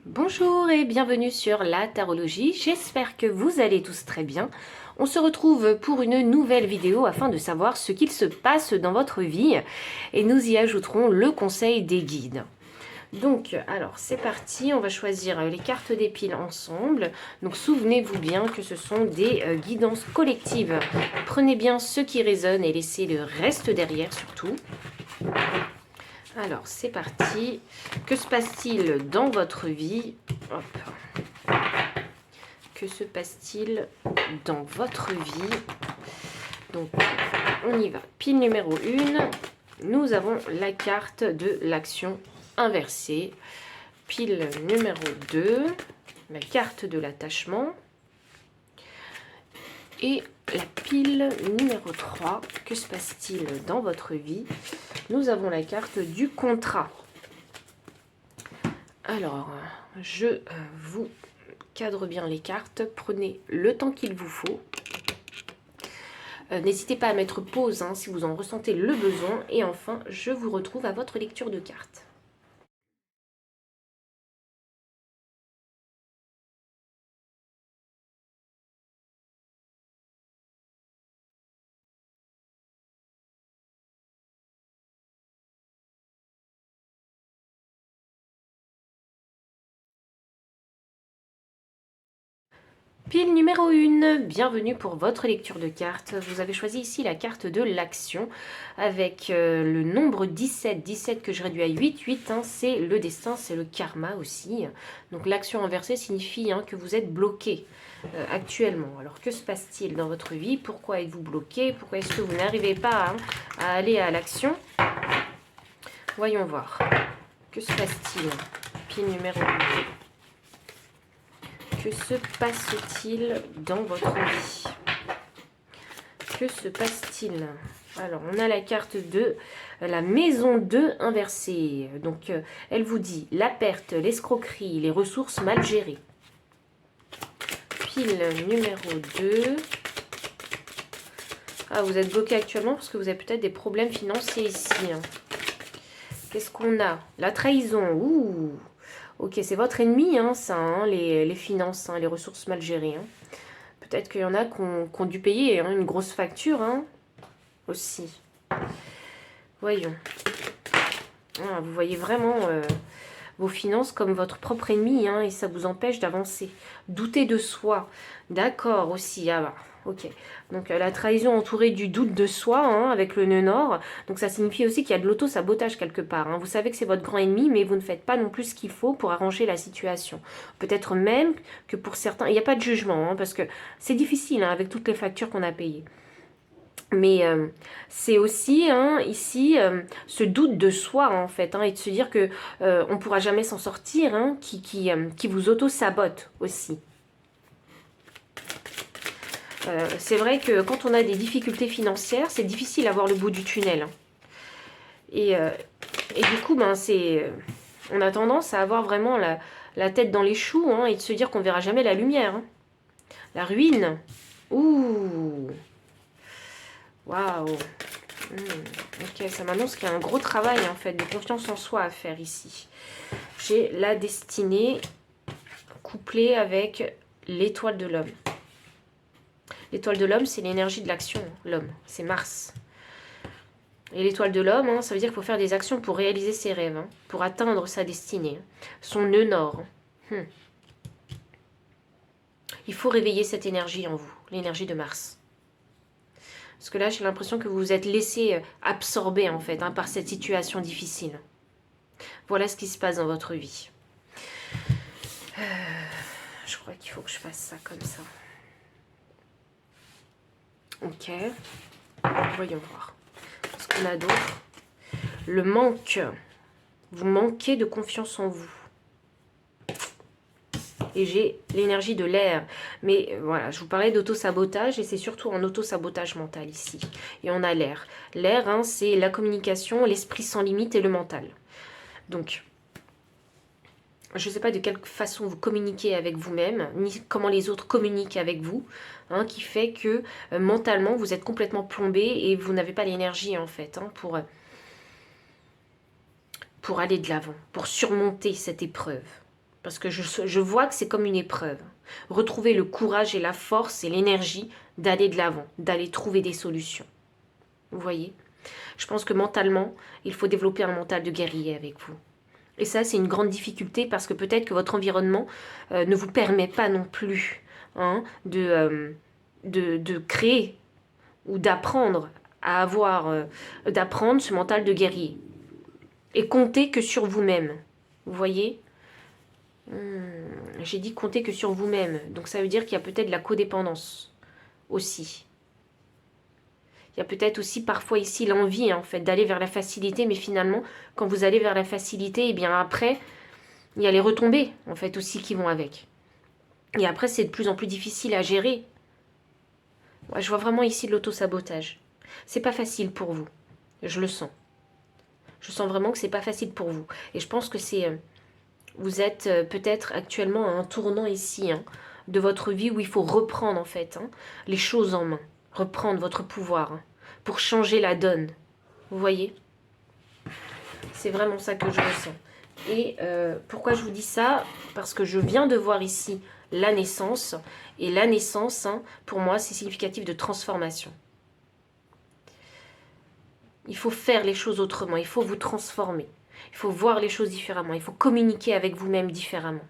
Bonjour et bienvenue sur la tarologie, j'espère que vous allez tous très bien. On se retrouve pour une nouvelle vidéo afin de savoir ce qu'il se passe dans votre vie et nous y ajouterons le conseil des guides. Donc, alors c'est parti, on va choisir les cartes des piles ensemble. Donc souvenez-vous bien que ce sont des guidances collectives. Prenez bien ce qui résonne et laissez le reste derrière surtout. Alors, c'est parti. Que se passe-t-il dans votre vie? Hop. Que se passe-t-il dans votre vie? Donc, on y va. Pile numéro 1, nous avons la carte de l'action inversée. Pile numéro 2, la carte de l'attachement. Et la pile numéro 3, que se passe-t-il dans votre vie? Nous avons la carte du contrat. Alors, je vous cadre bien les cartes. Prenez le temps qu'il vous faut. N'hésitez pas à mettre pause si vous en ressentez le besoin. Et enfin, je vous retrouve à votre lecture de cartes. Pile numéro 1, bienvenue pour votre lecture de cartes. Vous avez choisi ici la carte de l'action avec le nombre 17. 17 que je réduis à 8. 8, c'est le destin, c'est le karma aussi. Donc l'action inversée signifie que vous êtes bloqué actuellement. Alors que se passe-t-il dans votre vie? Pourquoi êtes-vous bloqué? Pourquoi est-ce que vous n'arrivez pas à aller à l'action? Voyons voir. Que se passe-t-il? Pile numéro 1. Que se passe-t-il dans votre vie? Que se passe-t-il? Alors, on a la carte de la maison 2 inversée. Donc, elle vous dit la perte, l'escroquerie, les ressources mal gérées. Pile numéro 2. Ah, vous êtes bloqué actuellement parce que vous avez peut-être des problèmes financiers ici. Qu'est-ce qu'on a? La trahison. Ouh! Ok, c'est votre ennemi, ça, les finances, les ressources mal gérées. Peut-être qu'il y en a qui ont dû payer une grosse facture aussi. Voyons. Vous voyez vraiment vos finances comme votre propre ennemi et ça vous empêche d'avancer. Douter de soi. D'accord aussi. Ah bah, ok. Donc la trahison entourée du doute de soi avec le nœud nord. Donc ça signifie aussi qu'il y a de l'auto-sabotage quelque part. Vous savez que c'est votre grand ennemi, mais vous ne faites pas non plus ce qu'il faut pour arranger la situation. Peut-être même que pour certains, il n'y a pas de jugement, parce que c'est difficile avec toutes les factures qu'on a payées. Mais c'est aussi ici ce doute de soi en fait et de se dire que on ne pourra jamais s'en sortir qui vous auto-sabote aussi. C'est vrai que quand on a des difficultés financières, c'est difficile à voir le bout du tunnel. Et du coup, on a tendance à avoir vraiment la tête dans les choux et de se dire qu'on ne verra jamais la lumière. La ruine. Ouh. Waouh. Ok, ça m'annonce qu'il y a un gros travail en fait de confiance en soi à faire ici. J'ai la destinée couplée avec l'étoile de l'homme. L'étoile de l'homme, c'est l'énergie de l'action, l'homme, c'est Mars. Et l'étoile de l'homme, ça veut dire qu'il faut faire des actions pour réaliser ses rêves, pour atteindre sa destinée, son nœud nord. Il faut réveiller cette énergie en vous, l'énergie de Mars. Parce que là, j'ai l'impression que vous vous êtes laissé absorber en fait par cette situation difficile. Voilà ce qui se passe dans votre vie. Je crois qu'il faut que je fasse ça comme ça. Ok. Voyons voir. Ce qu'on a d'autre. Le manque. Vous manquez de confiance en vous. Et j'ai l'énergie de l'air. Mais voilà, je vous parlais d'auto-sabotage et c'est surtout un auto-sabotage mental ici. Et on a l'air. L'air, c'est la communication, l'esprit sans limite et le mental. Donc, je ne sais pas de quelle façon vous communiquez avec vous-même, ni comment les autres communiquent avec vous, qui fait que mentalement, vous êtes complètement plombé et vous n'avez pas l'énergie en fait pour aller de l'avant, pour surmonter cette épreuve. Parce que je vois que c'est comme une épreuve. Retrouver le courage et la force et l'énergie d'aller de l'avant, d'aller trouver des solutions. Vous voyez? Je pense que mentalement, il faut développer un mental de guerrier avec vous. Et ça, c'est une grande difficulté parce que peut-être que votre environnement ne vous permet pas non plus hein, de créer ou d'apprendre à avoir, d'apprendre ce mental de guerrier. Et compter que sur vous-même. Vous voyez? J'ai dit compter que sur vous-même. Donc ça veut dire qu'il y a peut-être de la codépendance aussi. Il y a peut-être aussi parfois ici l'envie en fait d'aller vers la facilité, mais finalement, quand vous allez vers la facilité, et bien après, il y a les retombées en fait aussi qui vont avec. Et après, c'est de plus en plus difficile à gérer. Moi, je vois vraiment ici de l'auto-sabotage. C'est pas facile pour vous. Je le sens. Je sens vraiment que c'est pas facile pour vous. Et je pense que c'est... vous êtes peut-être actuellement à un tournant ici hein, de votre vie où il faut reprendre en fait hein, les choses en main. Reprendre votre pouvoir hein, pour changer la donne. Vous voyez? C'est vraiment ça que je ressens. Et pourquoi je vous dis ça? Parce que je viens de voir ici la naissance. Et la naissance, hein, pour moi, c'est significatif de transformation. Il faut faire les choses autrement. Il faut vous transformer. Il faut voir les choses différemment. Il faut communiquer avec vous-même différemment.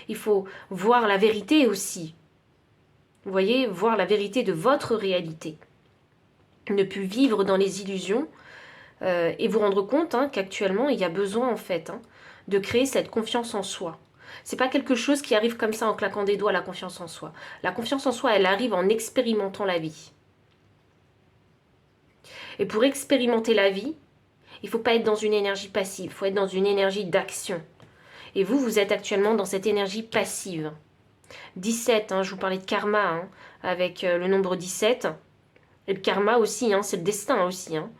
Il faut voir la vérité aussi. Vous voyez, voir la vérité de votre réalité. Ne plus vivre dans les illusions et vous rendre compte hein, qu'actuellement, il y a besoin en fait hein, de créer cette confiance en soi. C'est pas quelque chose qui arrive comme ça en claquant des doigts, la confiance en soi. La confiance en soi, elle arrive en expérimentant la vie. Et pour expérimenter la vie, il ne faut pas être dans une énergie passive, il faut être dans une énergie d'action. Et vous, vous êtes actuellement dans cette énergie passive. 17, hein, je vous parlais de karma, hein, avec le nombre 17. Et le karma aussi, hein, c'est le destin aussi. Hein.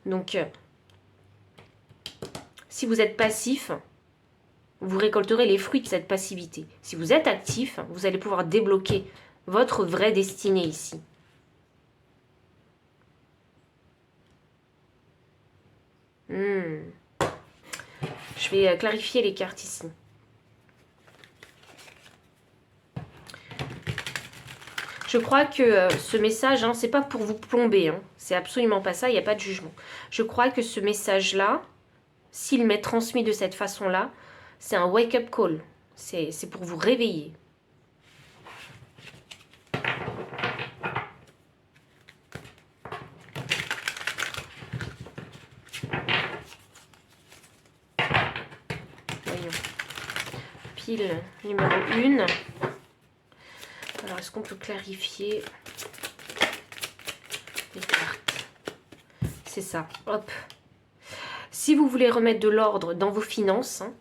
Donc, si vous êtes passif, vous récolterez les fruits de cette passivité. Si vous êtes actif, vous allez pouvoir débloquer votre vraie destinée ici. Je vais clarifier les cartes ici. Je crois que ce message, hein, c'est pas pour vous plomber. Hein, c'est absolument pas ça, il n'y a pas de jugement. Je crois que ce message-là, s'il m'est transmis de cette façon-là, c'est un wake-up call. C'est pour vous réveiller. Voyons. Pile numéro 1. Alors, est-ce qu'on peut clarifier les cartes? C'est ça. Hop. Si vous voulez remettre de l'ordre dans vos finances, hein,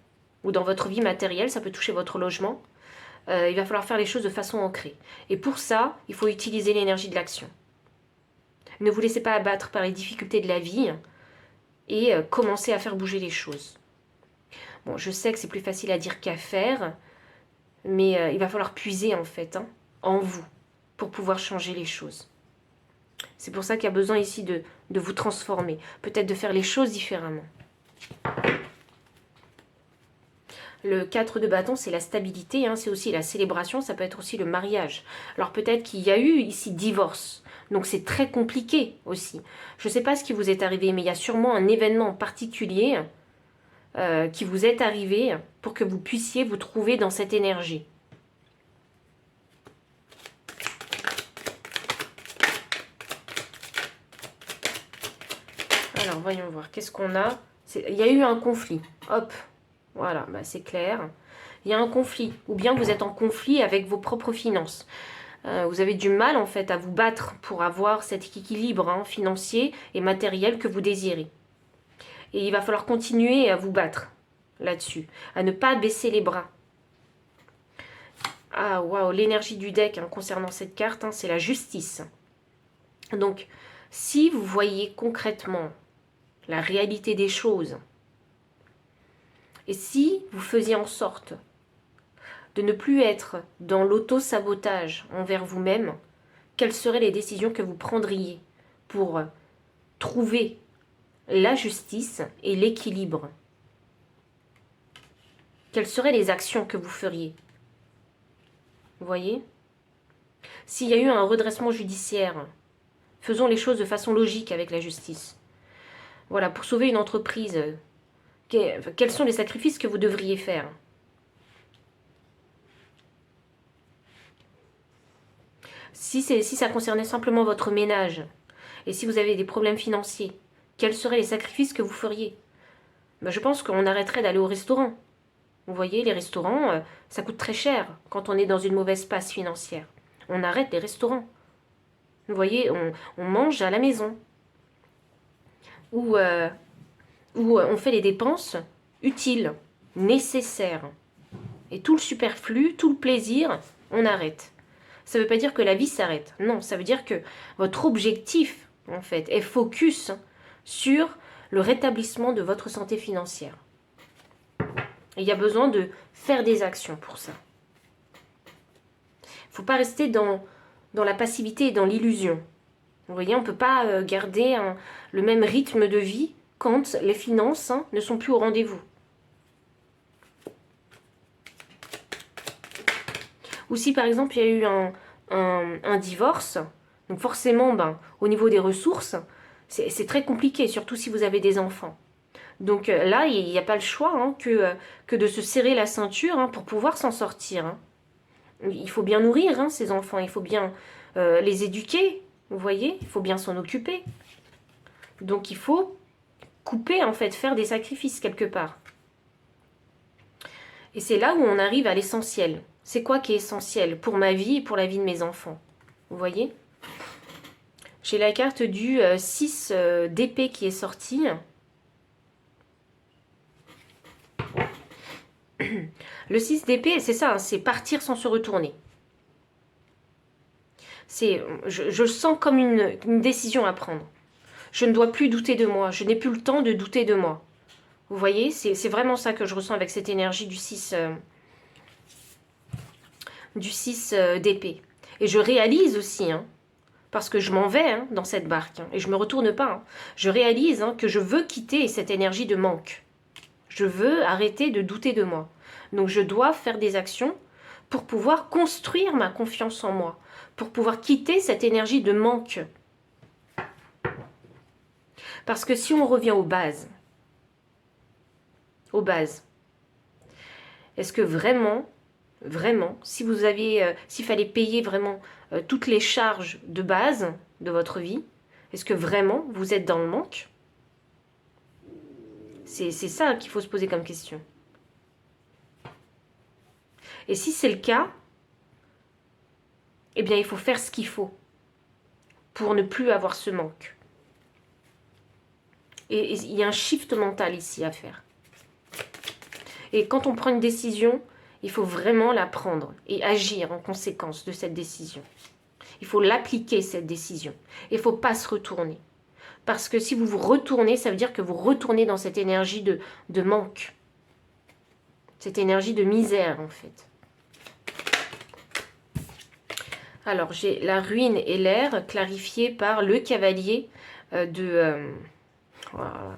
ou dans votre vie matérielle, ça peut toucher votre logement, il va falloir faire les choses de façon ancrée. Et pour ça, il faut utiliser l'énergie de l'action. Ne vous laissez pas abattre par les difficultés de la vie et commencez à faire bouger les choses. Bon, je sais que c'est plus facile à dire qu'à faire, mais il va falloir puiser en fait hein, en vous pour pouvoir changer les choses. C'est pour ça qu'il y a besoin ici de vous transformer, peut-être de faire les choses différemment. Le 4 de bâton, c'est la stabilité, hein, c'est aussi la célébration, ça peut être aussi le mariage. Alors peut-être qu'il y a eu ici divorce, donc c'est très compliqué aussi. Je ne sais pas ce qui vous est arrivé, mais il y a sûrement un événement particulier qui vous est arrivé pour que vous puissiez vous trouver dans cette énergie. Alors, voyons voir, qu'est-ce qu'on a? Il y a eu un conflit, hop. Voilà, bah c'est clair. Il y a un conflit, ou bien vous êtes en conflit avec vos propres finances. Vous avez du mal en fait à vous battre pour avoir cet équilibre hein, financier et matériel que vous désirez. Et il va falloir continuer à vous battre là-dessus, à ne pas baisser les bras. Ah waouh, l'énergie du deck hein, concernant cette carte, hein, c'est la justice. Donc, si vous voyez concrètement la réalité des choses, et si vous faisiez en sorte de ne plus être dans l'auto-sabotage envers vous-même, quelles seraient les décisions que vous prendriez pour trouver la justice et l'équilibre? Quelles seraient les actions que vous feriez? Vous voyez? S'il y a eu un redressement judiciaire, faisons les choses de façon logique avec la justice. Voilà, pour sauver une entreprise, quels sont les sacrifices que vous devriez faire? Si ça concernait simplement votre ménage, et si vous avez des problèmes financiers, quels seraient les sacrifices que vous feriez? Ben, je pense qu'on arrêterait d'aller au restaurant. Vous voyez, les restaurants, ça coûte très cher quand on est dans une mauvaise passe financière. On arrête les restaurants. Vous voyez, on mange à la maison. Ou on fait les dépenses utiles, nécessaires. Et tout le superflu, tout le plaisir, on arrête. Ça ne veut pas dire que la vie s'arrête. Non, ça veut dire que votre objectif, en fait, est focus sur le rétablissement de votre santé financière. Et il y a besoin de faire des actions pour ça. Il ne faut pas rester dans la passivité et dans l'illusion. Vous voyez, on ne peut pas garder le même rythme de vie quand les finances ne sont plus au rendez-vous. Ou si par exemple il y a eu un divorce, donc forcément au niveau des ressources, c'est très compliqué, surtout si vous avez des enfants. Donc là, il n'y a pas le choix que de se serrer la ceinture pour pouvoir s'en sortir. Il faut bien nourrir ces enfants, il faut bien les éduquer, vous voyez, il faut bien s'en occuper. Donc il faut couper, en fait, faire des sacrifices quelque part. Et c'est là où on arrive à l'essentiel. C'est quoi qui est essentiel pour ma vie et pour la vie de mes enfants? Vous voyez? J'ai la carte du 6 d'épée qui est sortie. Le 6 d'épée, c'est ça, c'est partir sans se retourner. Je sens comme une décision à prendre. Je ne dois plus douter de moi, je n'ai plus le temps de douter de moi. Vous voyez, c'est vraiment ça que je ressens avec cette énergie du 6 d'épée. Et je réalise aussi, parce que je m'en vais dans cette barque, et je ne me retourne pas. Je réalise que je veux quitter cette énergie de manque. Je veux arrêter de douter de moi. Donc je dois faire des actions pour pouvoir construire ma confiance en moi, pour pouvoir quitter cette énergie de manque. Parce que si on revient aux bases, est-ce que vraiment, si vous aviez, s'il fallait payer vraiment toutes les charges de base de votre vie, est-ce que vraiment vous êtes dans le manque? C'est ça qu'il faut se poser comme question. Et si c'est le cas, eh bien il faut faire ce qu'il faut pour ne plus avoir ce manque. Et il y a un shift mental ici à faire. Et quand on prend une décision, il faut vraiment la prendre et agir en conséquence de cette décision. Il faut l'appliquer, cette décision. Il ne faut pas se retourner. Parce que si vous vous retournez, ça veut dire que vous retournez dans cette énergie de manque. Cette énergie de misère, en fait. Alors, j'ai la ruine et l'air clarifié par le cavalier voilà.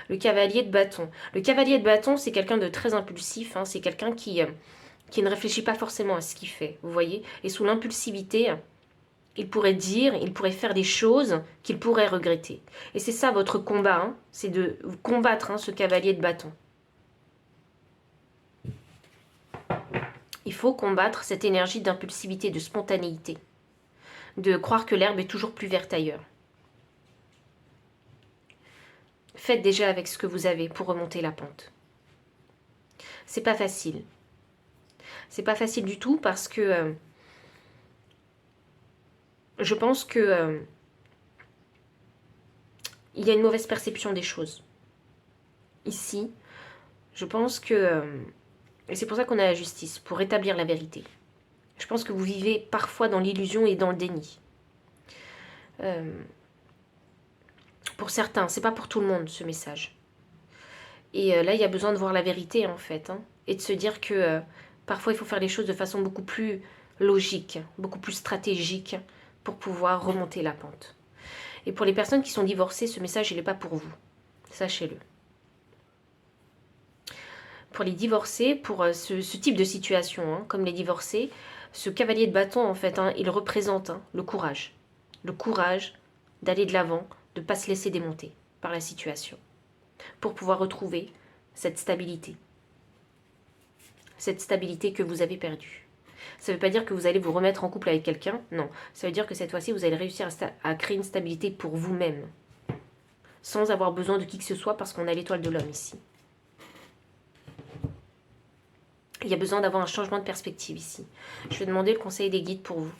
Le cavalier de bâton. Le cavalier de bâton, c'est quelqu'un de très impulsif. C'est quelqu'un qui ne réfléchit pas forcément à ce qu'il fait. Vous voyez? Et sous l'impulsivité, il pourrait dire, il pourrait faire des choses qu'il pourrait regretter. Et c'est ça votre combat. C'est de combattre ce cavalier de bâton. Il faut combattre cette énergie d'impulsivité, de spontanéité. De croire que l'herbe est toujours plus verte ailleurs. Faites déjà avec ce que vous avez pour remonter la pente. C'est pas facile. C'est pas facile du tout parce que je pense que il y a une mauvaise perception des choses. Ici, je pense que et c'est pour ça qu'on a la justice, pour rétablir la vérité. Je pense que vous vivez parfois dans l'illusion et dans le déni. Pour certains, c'est pas pour tout le monde ce message. Et là, il y a besoin de voir la vérité en fait, et de se dire que parfois il faut faire les choses de façon beaucoup plus logique, beaucoup plus stratégique pour pouvoir remonter la pente. Et pour les personnes qui sont divorcées, ce message il n'est pas pour vous, sachez-le. Pour les divorcés, pour ce type de situation, hein, comme les divorcés, ce cavalier de bâton, en fait, hein, il représente le courage. Le courage d'aller de l'avant, de ne pas se laisser démonter par la situation, pour pouvoir retrouver cette stabilité. Cette stabilité que vous avez perdue. Ça ne veut pas dire que vous allez vous remettre en couple avec quelqu'un, non. Ça veut dire que cette fois-ci, vous allez réussir à créer une stabilité pour vous-même, sans avoir besoin de qui que ce soit, parce qu'on a l'étoile de l'homme ici. Il y a besoin d'avoir un changement de perspective ici. Je vais demander le conseil des guides pour vous.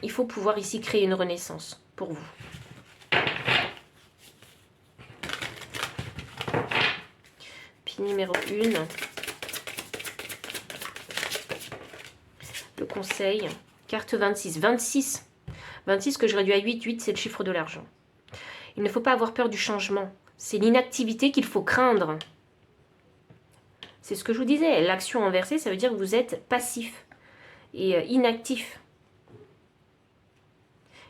Il faut pouvoir ici créer une renaissance pour vous. Puis numéro 1. Le conseil. Carte 26. 26. 26 que je réduis à 8. 8, c'est le chiffre de l'argent. Il ne faut pas avoir peur du changement. C'est l'inactivité qu'il faut craindre. C'est ce que je vous disais. L'action inversée, ça veut dire que vous êtes passif et inactif.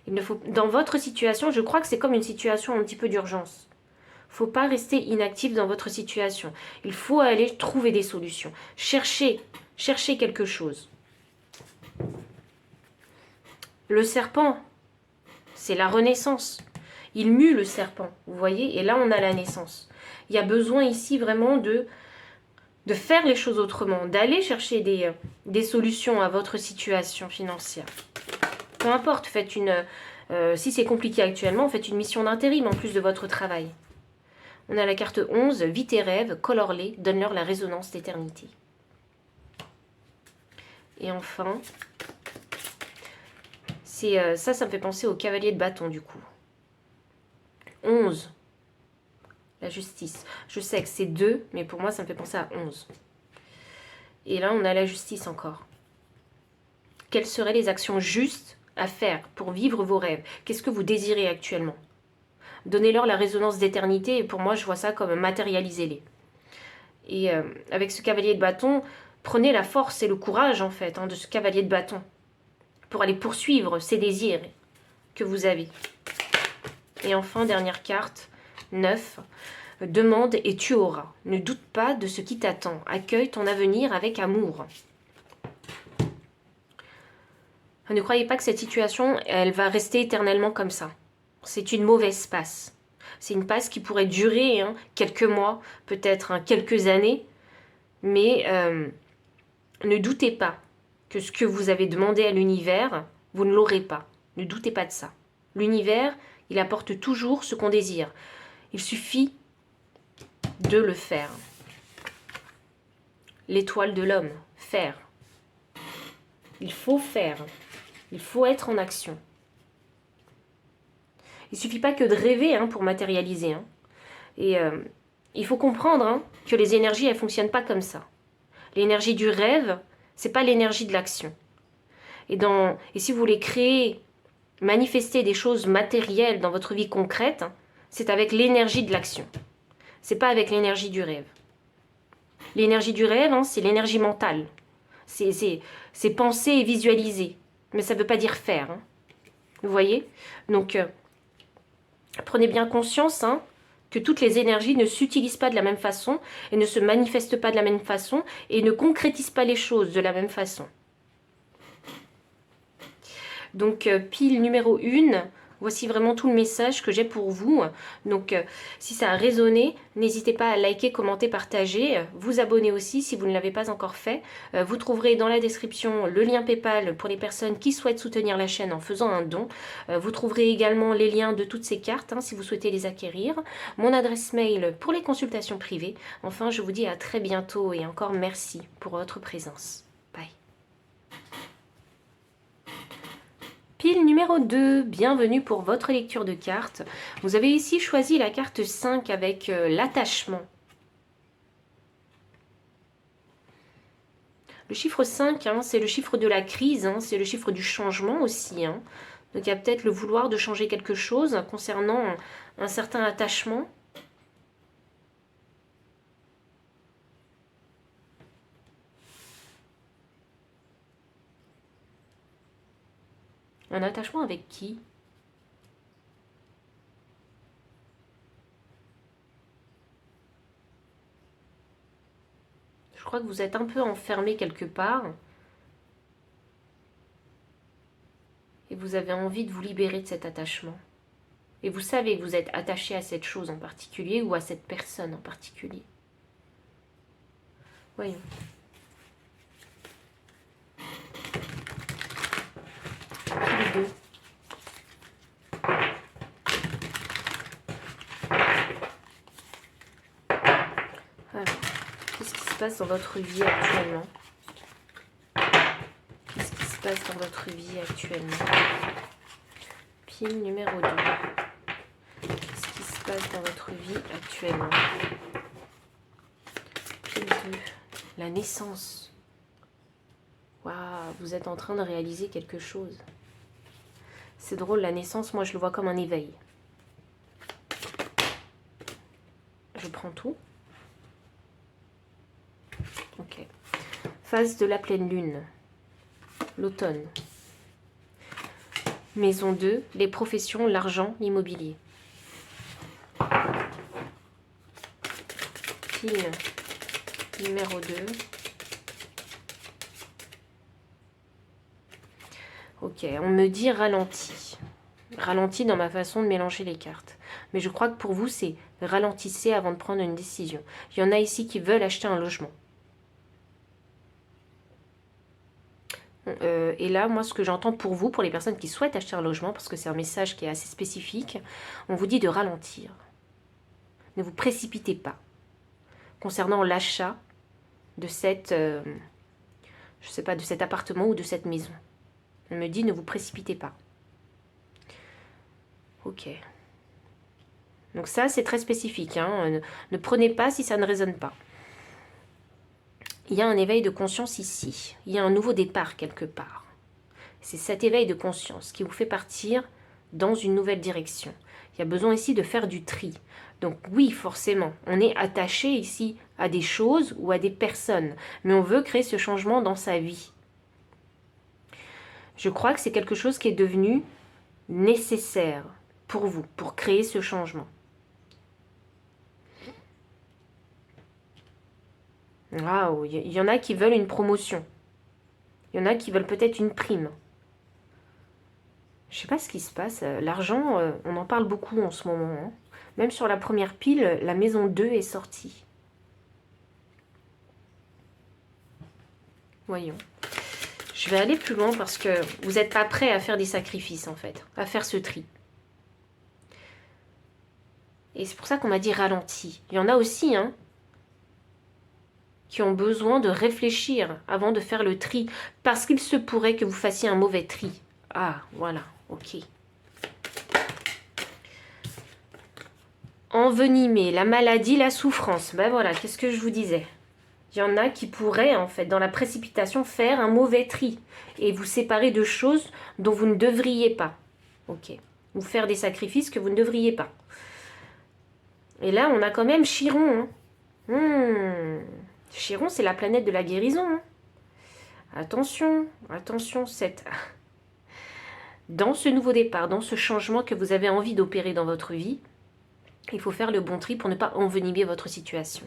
Il ne faut, dans votre situation, je crois que c'est comme une situation un petit peu d'urgence. Il ne faut pas rester inactif dans votre situation. Il faut aller trouver des solutions. Chercher quelque chose. Le serpent, c'est la renaissance. Il mue le serpent, vous voyez, et là on a la naissance. Il y a besoin ici vraiment de faire les choses autrement, d'aller chercher des solutions à votre situation financière. Peu importe, faites si c'est compliqué actuellement, faites une mission d'intérim en plus de votre travail. On a la carte 11, vis tes rêves, colore-les, donne-leur la résonance d'éternité. Et enfin, ça me fait penser au cavalier de bâton du coup. 11, la justice. Je sais que c'est 2, mais pour moi ça me fait penser à 11. Et là on a la justice encore. Quelles seraient les actions justes à faire pour vivre vos rêves? Qu'est-ce que vous désirez actuellement? Donnez-leur la résonance d'éternité, et pour moi je vois ça comme matérialisez-les. Et avec ce cavalier de bâton, prenez la force et le courage en fait de ce cavalier de bâton pour aller poursuivre ces désirs que vous avez. Et enfin, dernière carte, 9. Demande et tu auras. Ne doute pas de ce qui t'attend. Accueille ton avenir avec amour. Ne croyez pas que cette situation, elle va rester éternellement comme ça. C'est une mauvaise passe. C'est une passe qui pourrait durer quelques mois, peut-être quelques années. Mais ne doutez pas que ce que vous avez demandé à l'univers, vous ne l'aurez pas. Ne doutez pas de ça. L'univers, il apporte toujours ce qu'on désire. Il suffit de le faire. L'étoile de l'homme, faire. Il faut faire. Il faut être en action. Il ne suffit pas que de rêver pour matérialiser. Et il faut comprendre que les énergies, elles ne fonctionnent pas comme ça. L'énergie du rêve, ce n'est pas l'énergie de l'action. Et si vous voulez créer, manifester des choses matérielles dans votre vie concrète, c'est avec l'énergie de l'action. C'est pas avec l'énergie du rêve. L'énergie du rêve, c'est l'énergie mentale. C'est penser et visualiser. Mais ça ne veut pas dire faire. Vous voyez? Donc, prenez bien conscience que toutes les énergies ne s'utilisent pas de la même façon et ne se manifestent pas de la même façon et ne concrétisent pas les choses de la même façon. Donc, pile numéro 1, voici vraiment tout le message que j'ai pour vous. Donc, si ça a résonné, n'hésitez pas à liker, commenter, partager. Vous abonner aussi si vous ne l'avez pas encore fait. Vous trouverez dans la description le lien PayPal pour les personnes qui souhaitent soutenir la chaîne en faisant un don. Vous trouverez également les liens de toutes ces cartes si vous souhaitez les acquérir. Mon adresse mail pour les consultations privées. Enfin, je vous dis à très bientôt et encore merci pour votre présence. Bye. Pile numéro 2, bienvenue pour votre lecture de cartes. Vous avez ici choisi la carte 5 avec l'attachement. Le chiffre 5, c'est le chiffre de la crise, c'est le chiffre du changement aussi. Donc il y a peut-être le vouloir de changer quelque chose concernant un certain attachement. Un attachement avec qui? Je crois que vous êtes un peu enfermé quelque part. Et vous avez envie de vous libérer de cet attachement. Et vous savez que vous êtes attaché à cette chose en particulier ou à cette personne en particulier. Voyons. Les deux. Alors, qu'est-ce qui se passe dans votre vie actuellement? Qu'est-ce qui se passe dans votre vie actuellement? Pile numéro 2. Qu'est-ce qui se passe dans votre vie actuellement? Pile 2. La naissance. Waouh, vous êtes en train de réaliser quelque chose. C'est drôle, la naissance, moi je le vois comme un éveil. Je prends tout. Ok. Phase de la pleine lune. L'automne. Maison 2, les professions, l'argent, l'immobilier. Pile numéro 2. Ok, on me dit ralenti. Ralenti dans ma façon de mélanger les cartes. Mais je crois que pour vous, c'est ralentissez avant de prendre une décision. Il y en a ici qui veulent acheter un logement. Et là, moi, ce que j'entends pour vous, pour les personnes qui souhaitent acheter un logement, parce que c'est un message qui est assez spécifique, on vous dit de ralentir. Ne vous précipitez pas. Concernant l'achat de cette, je sais pas, de cet appartement ou de cette maison. On me dit ne vous précipitez pas. Ok. Donc ça, c'est très spécifique. Hein. Ne prenez pas si ça ne résonne pas. Il y a un éveil de conscience ici. Il y a un nouveau départ quelque part. C'est cet éveil de conscience qui vous fait partir dans une nouvelle direction. Il y a besoin ici de faire du tri. Donc oui, forcément, on est attaché ici à des choses ou à des personnes. Mais on veut créer ce changement dans sa vie. Je crois que c'est quelque chose qui est devenu nécessaire pour vous, pour créer ce changement. Waouh, il y en a qui veulent une promotion. Il y en a qui veulent peut-être une prime. Je ne sais pas ce qui se passe. L'argent, on en parle beaucoup en ce moment. Hein. Même sur la première pile, la maison 2 est sortie. Voyons. Je vais aller plus loin parce que vous n'êtes pas prêt à faire des sacrifices en fait, à faire ce tri. Et c'est pour ça qu'on m'a dit ralenti. Il y en a aussi, hein, qui ont besoin de réfléchir avant de faire le tri. Parce qu'il se pourrait que vous fassiez un mauvais tri. Ah, voilà, ok. Envenimer, la maladie, la souffrance. Ben voilà, qu'est-ce que je vous disais? Il y en a qui pourraient, en fait, dans la précipitation, faire un mauvais tri. Et vous séparer de choses dont vous ne devriez pas. Ok. Ou faire des sacrifices que vous ne devriez pas. Et là, on a quand même Chiron. Hein. Chiron, c'est la planète de la guérison. Hein. Attention, attention, dans ce nouveau départ, dans ce changement que vous avez envie d'opérer dans votre vie, il faut faire le bon tri pour ne pas envenimer votre situation.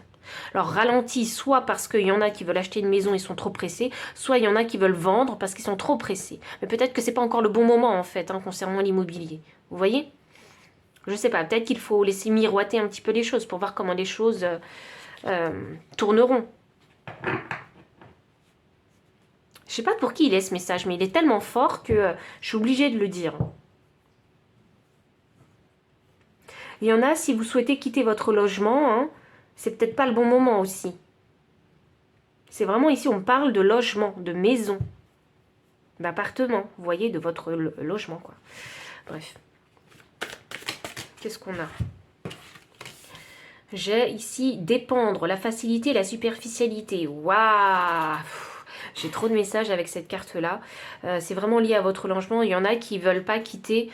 Alors, ralenti, soit parce qu'il y en a qui veulent acheter une maison, ils sont trop pressés, soit il y en a qui veulent vendre parce qu'ils sont trop pressés. Mais peut-être que ce n'est pas encore le bon moment, en fait, hein, concernant l'immobilier. Vous voyez? Je ne sais pas, peut-être qu'il faut laisser miroiter un petit peu les choses pour voir comment les choses tourneront. Je ne sais pas pour qui il est ce message, mais il est tellement fort que je suis obligée de le dire. Il y en a, si vous souhaitez quitter votre logement, hein, c'est peut-être pas le bon moment aussi. C'est vraiment ici, on parle de logement, de maison, d'appartement, vous voyez, de votre logement, quoi. Bref. Qu'est-ce qu'on a? J'ai ici dépendre, la facilité, la superficialité. Waouh! J'ai trop de messages avec cette carte-là. C'est vraiment lié à votre logement. Il y en a qui ne veulent pas quitter,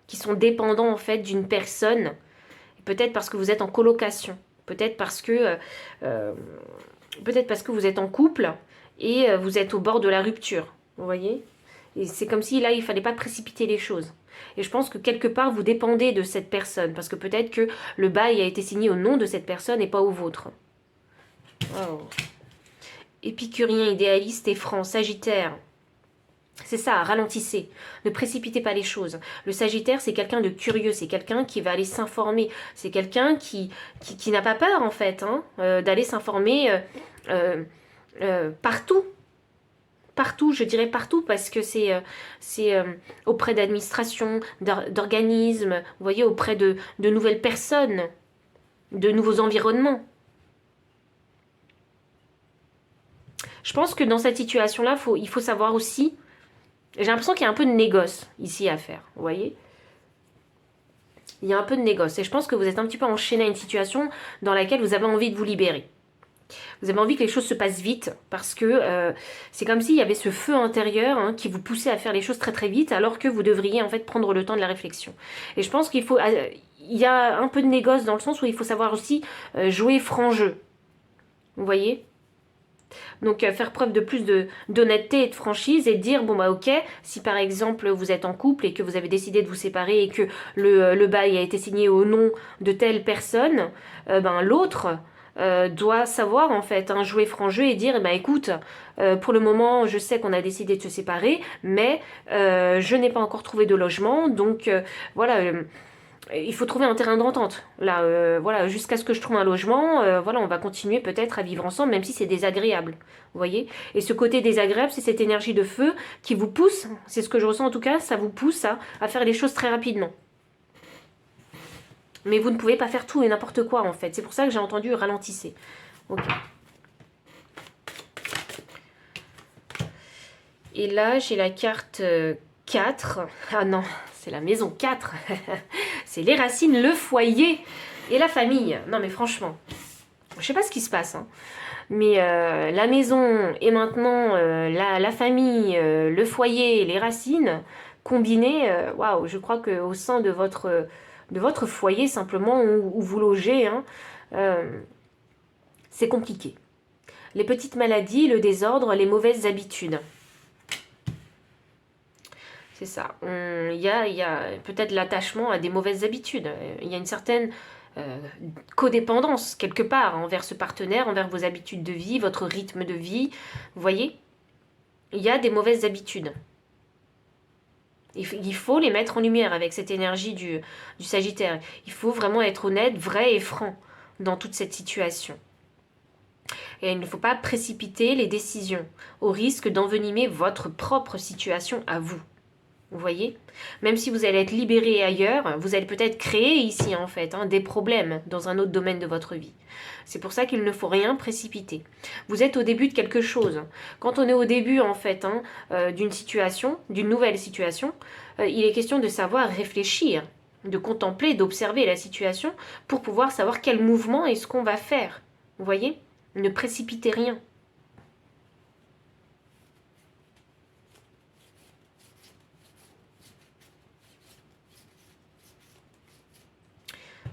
qui sont dépendants en fait d'une personne. Peut-être parce que vous êtes en colocation. Peut-être parce que vous êtes en couple et vous êtes au bord de la rupture. Vous voyez? Et c'est comme si là, il ne fallait pas précipiter les choses. Et je pense que quelque part, vous dépendez de cette personne. Parce que peut-être que le bail a été signé au nom de cette personne et pas au vôtre. Oh. Épicurien, idéaliste et franc, Sagittaire. C'est ça, ralentissez. Ne précipitez pas les choses. Le Sagittaire, c'est quelqu'un de curieux, c'est quelqu'un qui va aller s'informer. C'est quelqu'un qui n'a pas peur, en fait, hein, d'aller s'informer partout. Partout, je dirais partout, parce que c'est auprès d'administrations, d'organismes, vous voyez, auprès de nouvelles personnes, de nouveaux environnements. Je pense que dans cette situation-là, il faut savoir aussi, j'ai l'impression qu'il y a un peu de négoce ici à faire, vous voyez. Il y a un peu de négoce, et je pense que vous êtes un petit peu enchaîné à une situation dans laquelle vous avez envie de vous libérer. Vous avez envie que les choses se passent vite, parce que c'est comme s'il y avait ce feu intérieur hein, qui vous poussait à faire les choses très très vite, alors que vous devriez en fait prendre le temps de la réflexion. Et je pense qu'il faut, il y a un peu de négoce dans le sens où il faut savoir aussi jouer franc jeu. Vous voyez ? Donc faire preuve de plus d'honnêteté et de franchise et dire bon bah ok, si par exemple vous êtes en couple et que vous avez décidé de vous séparer et que le bail a été signé au nom de telle personne, ben l'autre doit savoir en fait hein, jouer franc jeu et dire eh ben écoute pour le moment je sais qu'on a décidé de se séparer mais je n'ai pas encore trouvé de logement donc voilà il faut trouver un terrain d'entente là voilà jusqu'à ce que je trouve un logement voilà on va continuer peut-être à vivre ensemble même si c'est désagréable vous voyez et ce côté désagréable c'est cette énergie de feu qui vous pousse c'est ce que je ressens en tout cas ça vous pousse à faire les choses très rapidement mais vous ne pouvez pas faire tout et n'importe quoi en fait c'est pour ça que j'ai entendu ralentissez ok et là j'ai la carte 4 ah non c'est la maison 4 c'est les racines, le foyer et la famille. Non mais franchement, je sais pas ce qui se passe, hein. Mais la maison et maintenant la famille, le foyer, les racines, combinés, waouh, je crois qu'au sein de votre foyer simplement où vous logez, hein, c'est compliqué. Les petites maladies, le désordre, les mauvaises habitudes. C'est ça. Il y a peut-être l'attachement à des mauvaises habitudes. Il y a une certaine codépendance quelque part envers ce partenaire, envers vos habitudes de vie, votre rythme de vie. Vous voyez ? Il y a des mauvaises habitudes. Il faut les mettre en lumière avec cette énergie du Sagittaire. Il faut vraiment être honnête, vrai et franc dans toute cette situation. Et il ne faut pas précipiter les décisions au risque d'envenimer votre propre situation à vous. Vous voyez ? Même si vous allez être libéré ailleurs, vous allez peut-être créer ici en fait hein, des problèmes dans un autre domaine de votre vie. C'est pour ça qu'il ne faut rien précipiter. Vous êtes au début de quelque chose. Quand on est au début en fait hein, d'une situation, d'une nouvelle situation, il est question de savoir réfléchir, de contempler, d'observer la situation pour pouvoir savoir quel mouvement est-ce qu'on va faire. Vous voyez ? Ne précipitez rien.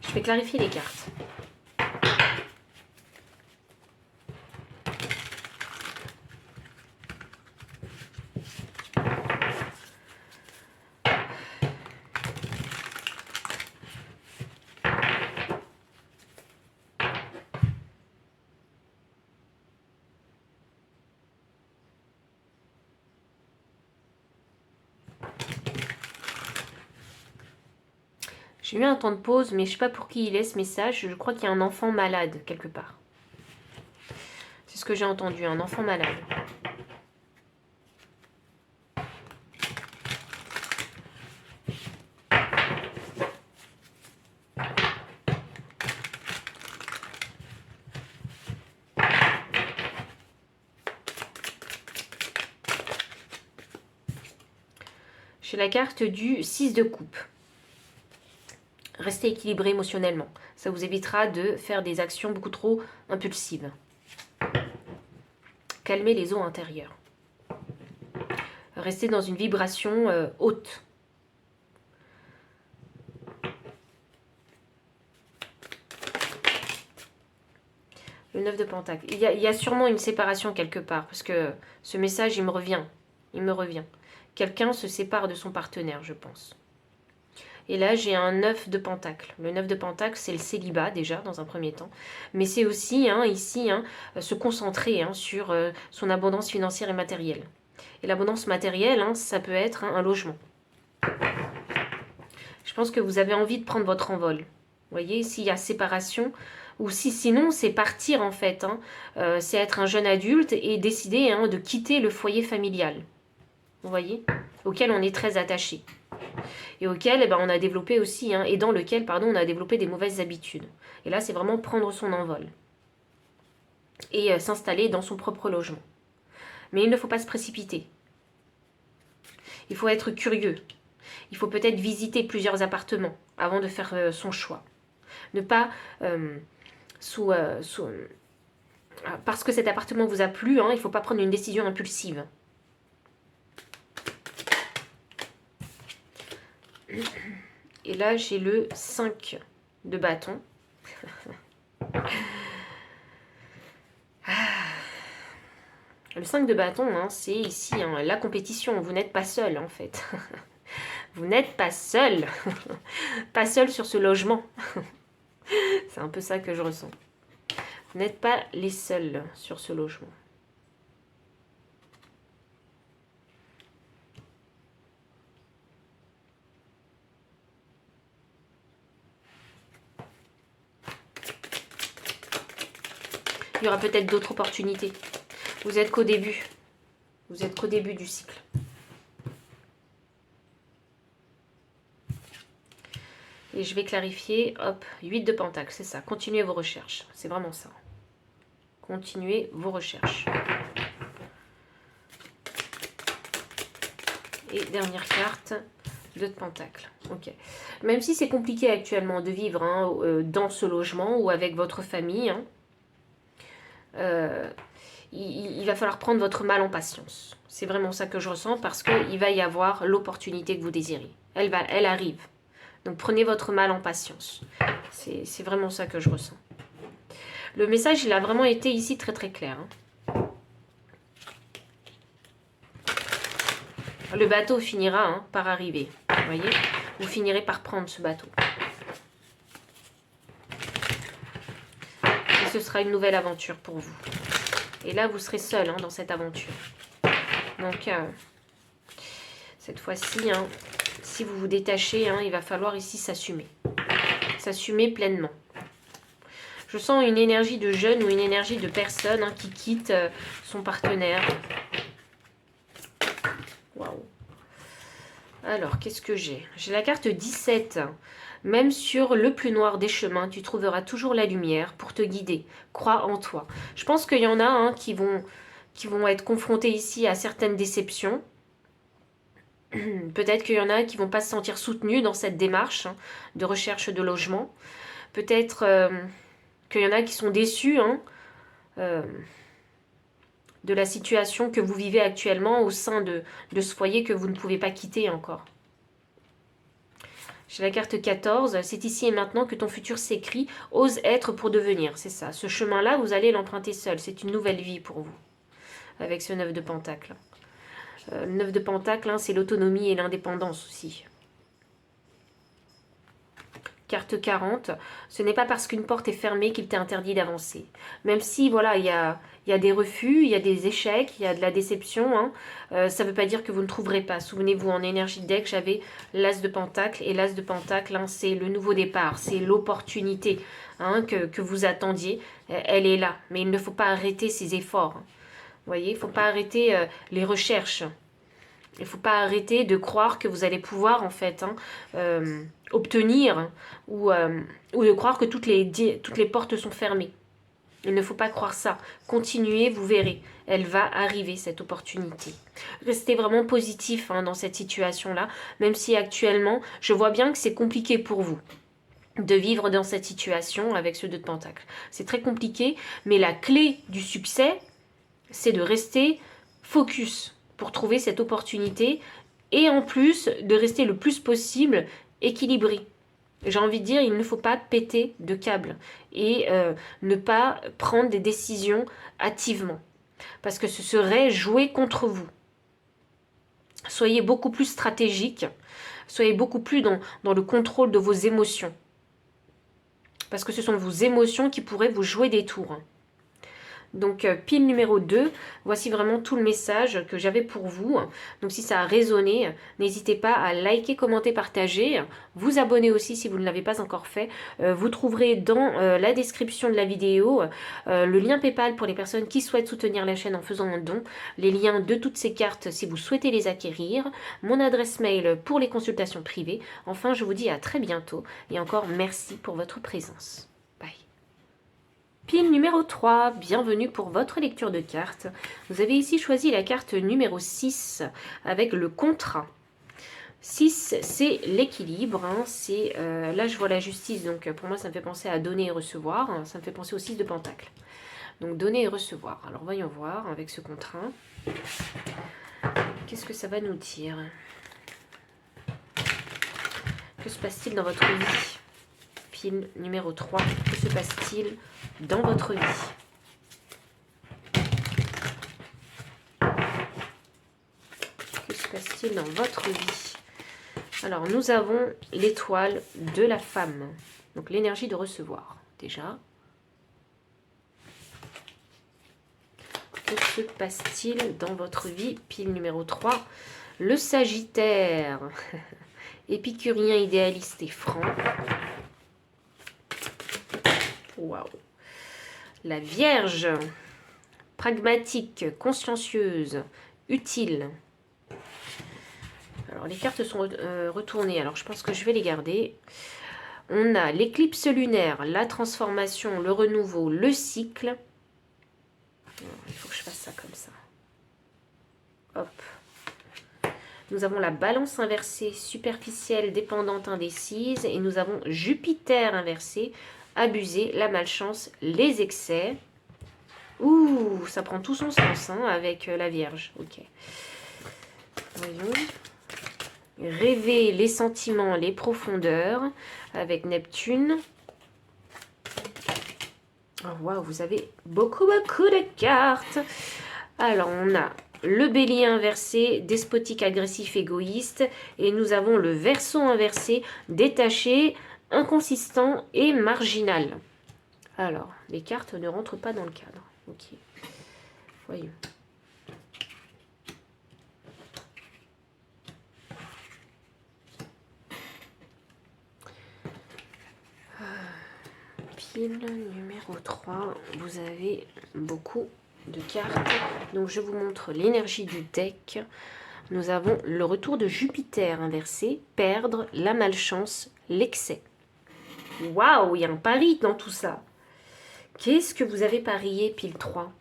Je vais clarifier les cartes. J'ai eu un temps de pause, mais je ne sais pas pour qui il est ce message. Je crois qu'il y a un enfant malade quelque part. C'est ce que j'ai entendu, un enfant malade. J'ai la carte du 6 de coupe. Restez équilibré émotionnellement. Ça vous évitera de faire des actions beaucoup trop impulsives. Calmez les eaux intérieures. Restez dans une vibration haute. Le 9 de Pentacle. Il y a sûrement une séparation quelque part. Parce que ce message, il me revient. Il me revient. Quelqu'un se sépare de son partenaire, je pense. Et là, j'ai un 9 de pentacle. Le 9 de pentacle, c'est le célibat déjà, dans un premier temps. Mais c'est aussi, ici, se concentrer sur son abondance financière et matérielle. Et l'abondance matérielle, ça peut être un logement. Je pense que vous avez envie de prendre votre envol. Vous voyez, s'il y a séparation, ou si sinon, c'est partir en fait. C'est être un jeune adulte et décider de quitter le foyer familial. Vous voyez, auquel on est très attaché. Et auquel on a développé aussi, et dans lequel, pardon, on a développé des mauvaises habitudes. Et là, c'est vraiment prendre son envol. Et s'installer dans son propre logement. Mais il ne faut pas se précipiter. Il faut être curieux. Il faut peut-être visiter plusieurs appartements avant de faire son choix. Ne pas, parce que cet appartement vous a plu, il ne faut pas prendre une décision impulsive. Et là, j'ai le 5 de bâton. Le 5 de bâton, c'est ici la compétition. Vous n'êtes pas seul, en fait. Vous n'êtes pas seul. Pas seul sur ce logement. C'est un peu ça que je ressens. Vous n'êtes pas les seuls sur ce logement. Il y aura peut-être d'autres opportunités. Vous êtes qu'au début. Vous êtes qu'au début du cycle. Et je vais clarifier, hop, 8 de pentacle, c'est ça. Continuez vos recherches, c'est vraiment ça. Continuez vos recherches. Et dernière carte, 2 de pentacle. Ok. Même si c'est compliqué actuellement de vivre dans ce logement ou avec votre famille, il va falloir prendre votre mal en patience. C'est vraiment ça que je ressens parce qu'il va y avoir l'opportunité que vous désirez. Elle arrive. Donc prenez votre mal en patience. C'est vraiment ça que je ressens. Le message, il a vraiment été ici très très clair. Le bateau finira par arriver. Vous voyez, vous finirez par prendre ce bateau. Et ce sera une nouvelle aventure pour vous. Et là, vous serez seul dans cette aventure. Donc, cette fois-ci, si vous vous détachez, il va falloir ici s'assumer. S'assumer pleinement. Je sens une énergie de jeune ou une énergie de personne qui quitte son partenaire. Waouh. Alors, qu'est-ce que j'ai? J'ai la carte 17. Même sur le plus noir des chemins, tu trouveras toujours la lumière pour te guider. Crois en toi. Je pense qu'il y en a qui vont être confrontés ici à certaines déceptions. Peut-être qu'il y en a qui ne vont pas se sentir soutenus dans cette démarche de recherche de logement. Peut-être qu'il y en a qui sont déçus de la situation que vous vivez actuellement au sein de ce foyer que vous ne pouvez pas quitter encore. J'ai la carte 14. C'est ici et maintenant que ton futur s'écrit. Ose être pour devenir. C'est ça. Ce chemin-là, vous allez l'emprunter seul. C'est une nouvelle vie pour vous. Avec ce 9 de pentacle. Le 9 de pentacle, c'est l'autonomie et l'indépendance aussi. Carte 40. Ce n'est pas parce qu'une porte est fermée qu'il t'est interdit d'avancer. Même si, voilà, il y a des refus, il y a des échecs, il y a de la déception. Ça ne veut pas dire que vous ne trouverez pas. Souvenez-vous, en énergie de deck, j'avais l'as de pentacle. Et l'as de pentacle, c'est le nouveau départ. C'est l'opportunité que vous attendiez. Elle est là. Mais il ne faut pas arrêter ses efforts. Vous voyez, il ne faut pas arrêter les recherches. Il ne faut pas arrêter de croire que vous allez pouvoir, en fait, obtenir ou de croire que toutes les portes sont fermées. Il ne faut pas croire ça. Continuez, vous verrez. Elle va arriver, cette opportunité. Restez vraiment positif dans cette situation-là, même si actuellement, je vois bien que c'est compliqué pour vous de vivre dans cette situation avec ce 2 de pentacle. C'est très compliqué, mais la clé du succès, c'est de rester focus pour trouver cette opportunité et en plus de rester le plus possible équilibré. J'ai envie de dire, il ne faut pas péter de câble et ne pas prendre des décisions hâtivement parce que ce serait jouer contre vous. Soyez beaucoup plus stratégique, Soyez beaucoup plus dans le contrôle de vos émotions. Parce que ce sont vos émotions qui pourraient vous jouer des tours. Donc, pile numéro 2, voici vraiment tout le message que j'avais pour vous. Donc, si ça a résonné, n'hésitez pas à liker, commenter, partager. Vous abonner aussi si vous ne l'avez pas encore fait. Vous trouverez dans la description de la vidéo le lien PayPal pour les personnes qui souhaitent soutenir la chaîne en faisant un don. Les liens de toutes ces cartes si vous souhaitez les acquérir. Mon adresse mail pour les consultations privées. Enfin, je vous dis à très bientôt. Et encore merci pour votre présence. Bye. Pile numéro 3, bienvenue pour votre lecture de cartes. Vous avez ici choisi la carte numéro 6 avec le contrat. 6, c'est l'équilibre. Hein, là, je vois la justice, donc pour moi, ça me fait penser à donner et recevoir. Ça me fait penser au 6 de pentacle. Donc, donner et recevoir. Alors, voyons voir avec ce contrat. Qu'est-ce que ça va nous dire? Que se passe-t-il dans votre vie? Pile numéro 3, que se passe-t-il dans votre vie? Que se passe-t-il dans votre vie? Alors, nous avons l'étoile de la femme. Donc, l'énergie de recevoir, déjà. Que se passe-t-il dans votre vie? Pile numéro 3, le Sagittaire. Épicurien, idéaliste et franc. Waouh! La Vierge, pragmatique, consciencieuse, utile. Alors, les cartes sont retournées. Alors, je pense que je vais les garder. On a l'éclipse lunaire, la transformation, le renouveau, le cycle. Il faut que je fasse ça comme ça. Hop. Nous avons la balance inversée, superficielle, dépendante, indécise. Et nous avons Jupiter inversé, abusé, la malchance, les excès. Ouh, ça prend tout son sens hein, avec la Vierge. Ok. Voyons. Rêver, les sentiments, les profondeurs avec Neptune. Oh, waouh, vous avez beaucoup de cartes. Alors, on a le Bélier inversé, despotique, agressif, égoïste. Et nous avons le Verseau inversé, détaché, inconsistant et marginal. Alors, les cartes ne rentrent pas dans le cadre. Ok. Voyons. Pile numéro 3, vous avez beaucoup de cartes. Donc, je vous montre l'énergie du deck. Nous avons le retour de Jupiter inversé, perdre, la malchance, l'excès. Waouh, il y a un pari dans tout ça. Qu'est-ce que vous avez parié, pile 3?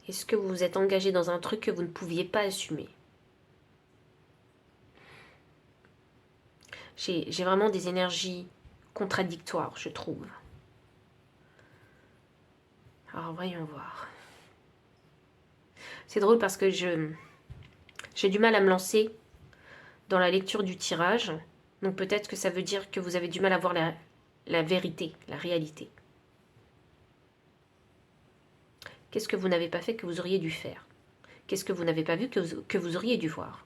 Est-ce que vous vous êtes engagé dans un truc que vous ne pouviez pas assumer? J'ai vraiment des énergies contradictoires, je trouve. Alors, voyons voir. C'est drôle parce que j'ai du mal à me lancer dans la lecture du tirage. Donc peut-être que ça veut dire que vous avez du mal à voir la vérité, la réalité. Qu'est-ce que vous n'avez pas fait que vous auriez dû faire? Qu'est-ce que vous n'avez pas vu que vous auriez dû voir?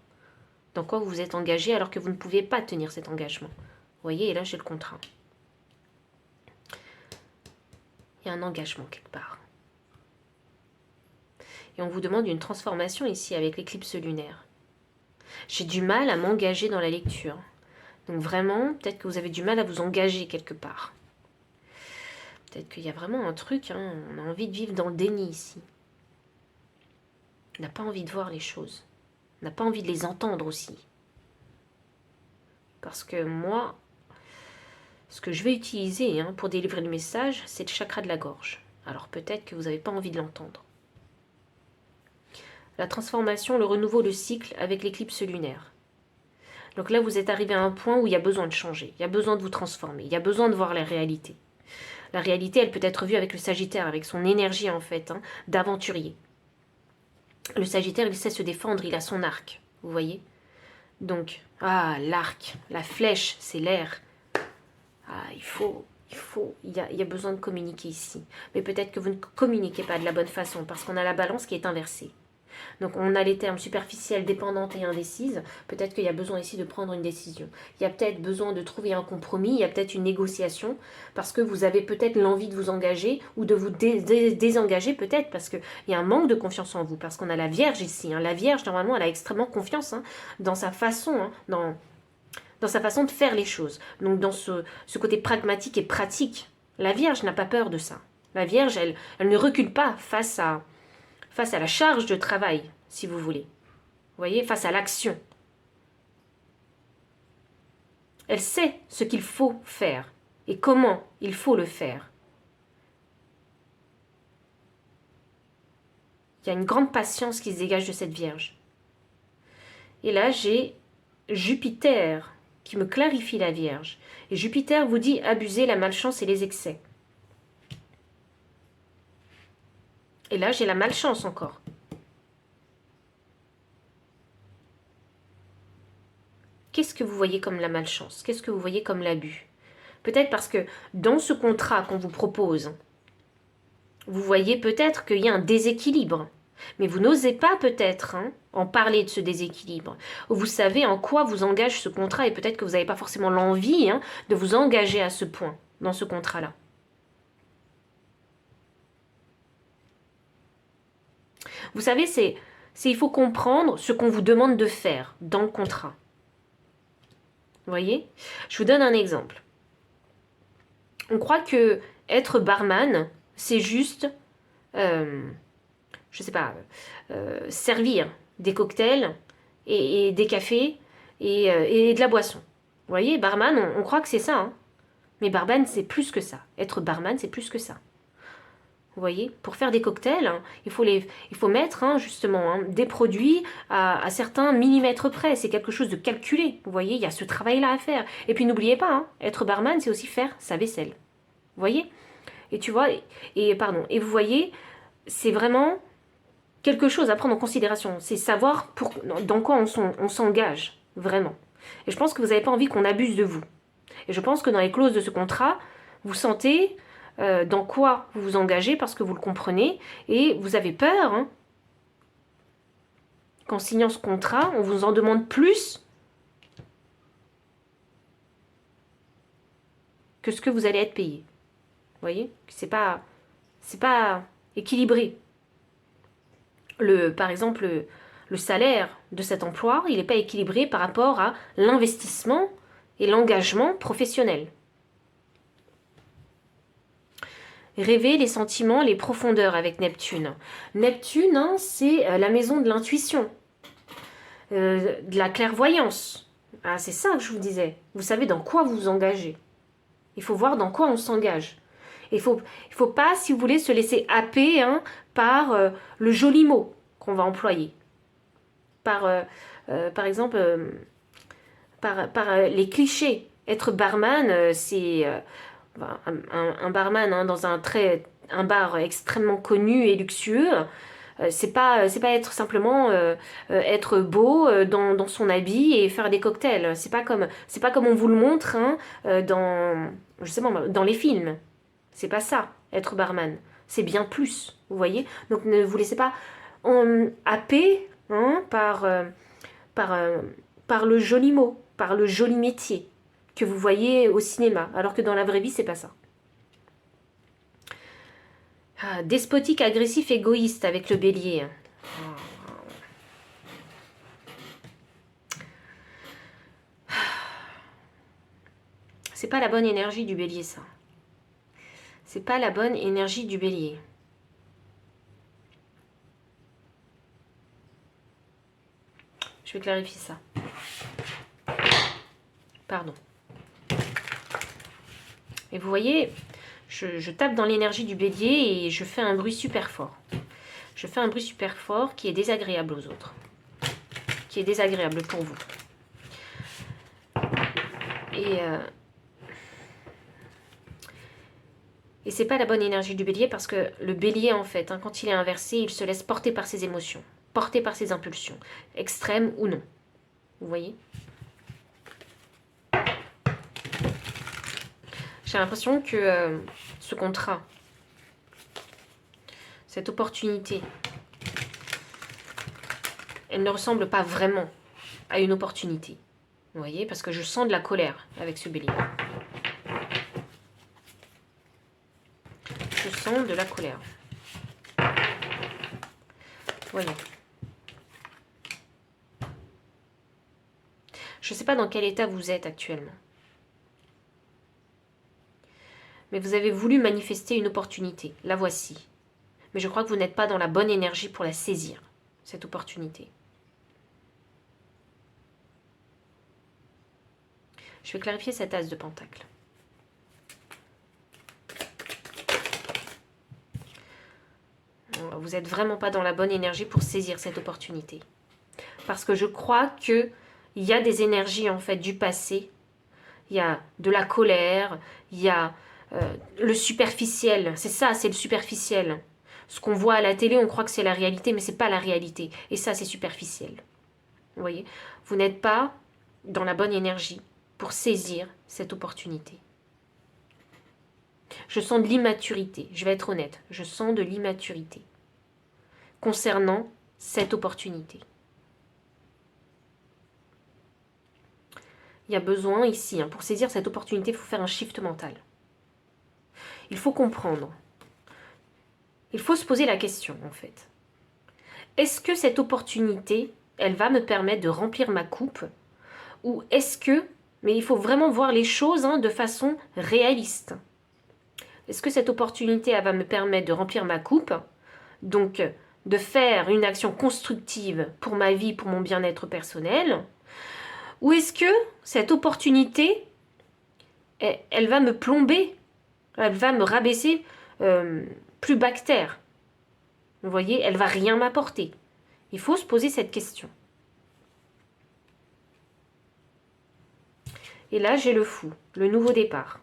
Dans quoi vous vous êtes engagé alors que vous ne pouviez pas tenir cet engagement? Vous voyez, et là j'ai le contrat. Il y a un engagement quelque part. Et on vous demande une transformation ici avec l'éclipse lunaire. J'ai du mal à m'engager dans la lecture. Donc vraiment, peut-être que vous avez du mal à vous engager quelque part. Peut-être qu'il y a vraiment un truc, hein, on a envie de vivre dans le déni ici. On n'a pas envie de voir les choses. On n'a pas envie de les entendre aussi. Parce que moi, ce que je vais utiliser hein, pour délivrer le message, c'est le chakra de la gorge. Alors peut-être que vous n'avez pas envie de l'entendre. La transformation, le renouveau, le cycle avec l'éclipse lunaire. Donc là, vous êtes arrivé à un point où il y a besoin de changer. Il y a besoin de vous transformer. Il y a besoin de voir la réalité. La réalité, elle peut être vue avec le Sagittaire, avec son énergie en fait, hein, d'aventurier. Le Sagittaire, il sait se défendre, il a son arc, vous voyez. Donc, l'arc, la flèche, c'est l'air. Il faut il y a besoin de communiquer ici. Mais peut-être que vous ne communiquez pas de la bonne façon parce qu'on a la balance qui est inversée. Donc on a les termes superficiels, dépendante et indécise. Peut-être qu'il y a besoin ici de prendre une décision. Il y a peut-être besoin de trouver un compromis, il y a peut-être une négociation parce que vous avez peut-être l'envie de vous engager ou de vous désengager peut-être parce qu'il y a un manque de confiance en vous. Parce qu'on a la Vierge ici. Hein. La Vierge, normalement, elle a extrêmement confiance dans sa façon, dans sa façon de faire les choses. Donc dans ce côté pragmatique et pratique. La Vierge n'a pas peur de ça. La Vierge, elle ne recule pas face à la charge de travail, si vous voulez. Vous voyez, face à l'action. Elle sait ce qu'il faut faire et comment il faut le faire. Il y a une grande patience qui se dégage de cette Vierge. Et là, j'ai Jupiter qui me clarifie la Vierge. Et Jupiter vous dit abuser la malchance et les excès. Et là, j'ai la malchance encore. Qu'est-ce que vous voyez comme la malchance? Qu'est-ce que vous voyez comme l'abus? Peut-être parce que dans ce contrat qu'on vous propose, vous voyez peut-être qu'il y a un déséquilibre. Mais vous n'osez pas peut-être en parler de ce déséquilibre. Vous savez en quoi vous engage ce contrat et peut-être que vous n'avez pas forcément l'envie de vous engager à ce point, dans ce contrat-là. Vous savez, il faut comprendre ce qu'on vous demande de faire dans le contrat. Vous voyez? Je vous donne un exemple. On croit que être barman, c'est juste, je sais pas, servir des cocktails et des cafés et de la boisson. Vous voyez, barman, on croit que c'est ça. Hein. Mais barman, c'est plus que ça. Être barman, c'est plus que ça. Vous voyez, pour faire des cocktails, il faut mettre justement des produits à certains millimètres près. C'est quelque chose de calculé. Vous voyez, il y a ce travail-là à faire. Et puis n'oubliez pas, être barman, c'est aussi faire sa vaisselle. Vous voyez? Et tu vois, et vous voyez, c'est vraiment quelque chose à prendre en considération. C'est savoir dans quoi on s'engage, vraiment. Et je pense que vous n'avez pas envie qu'on abuse de vous. Et je pense que dans les clauses de ce contrat, vous sentez dans quoi vous vous engagez parce que vous le comprenez et vous avez peur qu'en signant ce contrat, on vous en demande plus que ce que vous allez être payé. Vous voyez? C'est pas équilibré. Par exemple, le salaire de cet emploi, il n'est pas équilibré par rapport à l'investissement et l'engagement professionnel. Rêver les sentiments, les profondeurs avec Neptune. Neptune, c'est la maison de l'intuition, de la clairvoyance. Ah, c'est ça que je vous disais. Vous savez dans quoi vous vous engagez. Il faut voir dans quoi on s'engage. Il faut pas, si vous voulez, se laisser happer par le joli mot qu'on va employer. Par exemple, par les clichés. Être barman, c'est... un barman dans un bar extrêmement connu et luxueux, c'est pas être simplement être beau dans son habit et faire des cocktails. C'est pas comme on vous le montre dans les films. C'est pas ça, être barman. C'est bien plus, vous voyez. Donc ne vous laissez pas happer par le joli mot, par le joli métier que vous voyez au cinéma, alors que dans la vraie vie, c'est pas ça. Ah, despotique, agressif, égoïste avec le bélier. C'est pas la bonne énergie du bélier, ça. C'est pas la bonne énergie du bélier. Je vais clarifier ça. Pardon. Et vous voyez, je tape dans l'énergie du bélier et je fais un bruit super fort. Je fais un bruit super fort qui est désagréable aux autres. Qui est désagréable pour vous. Et c'est pas la bonne énergie du bélier parce que le bélier, en fait, quand il est inversé, il se laisse porter par ses émotions. Porter par ses impulsions. Extrêmes ou non. Vous voyez ? J'ai l'impression que ce contrat, cette opportunité, elle ne ressemble pas vraiment à une opportunité. Vous voyez, parce que je sens de la colère avec ce bélier. Je sens de la colère. Voyons. Je ne sais pas dans quel état vous êtes actuellement. Mais vous avez voulu manifester une opportunité. La voici. Mais je crois que vous n'êtes pas dans la bonne énergie pour la saisir, cette opportunité. Je vais clarifier cette as de pentacle. Vous n'êtes vraiment pas dans la bonne énergie pour saisir cette opportunité. Parce que je crois qu'il y a des énergies en fait du passé. Il y a de la colère, il y a le superficiel. C'est ça, c'est le superficiel. Ce qu'on voit à la télé, on croit que c'est la réalité, mais ce n'est pas la réalité. Et ça, c'est superficiel. Vous voyez, vous n'êtes pas dans la bonne énergie pour saisir cette opportunité. Je sens de l'immaturité, je vais être honnête, je sens de l'immaturité concernant cette opportunité. Il y a besoin ici, pour saisir cette opportunité, il faut faire un shift mental. Il faut comprendre. Il faut se poser la question, en fait. Est-ce que cette opportunité, elle va me permettre de remplir ma coupe? Ou est-ce que, mais il faut vraiment voir les choses de façon réaliste. Est-ce que cette opportunité, elle va me permettre de remplir ma coupe? Donc, de faire une action constructive pour ma vie, pour mon bien-être personnel? Ou est-ce que cette opportunité, elle va me plomber? Elle va me rabaisser plus bas que terre? Vous voyez, elle va rien m'apporter. Il faut se poser cette question. Et là, j'ai le fou, le nouveau départ.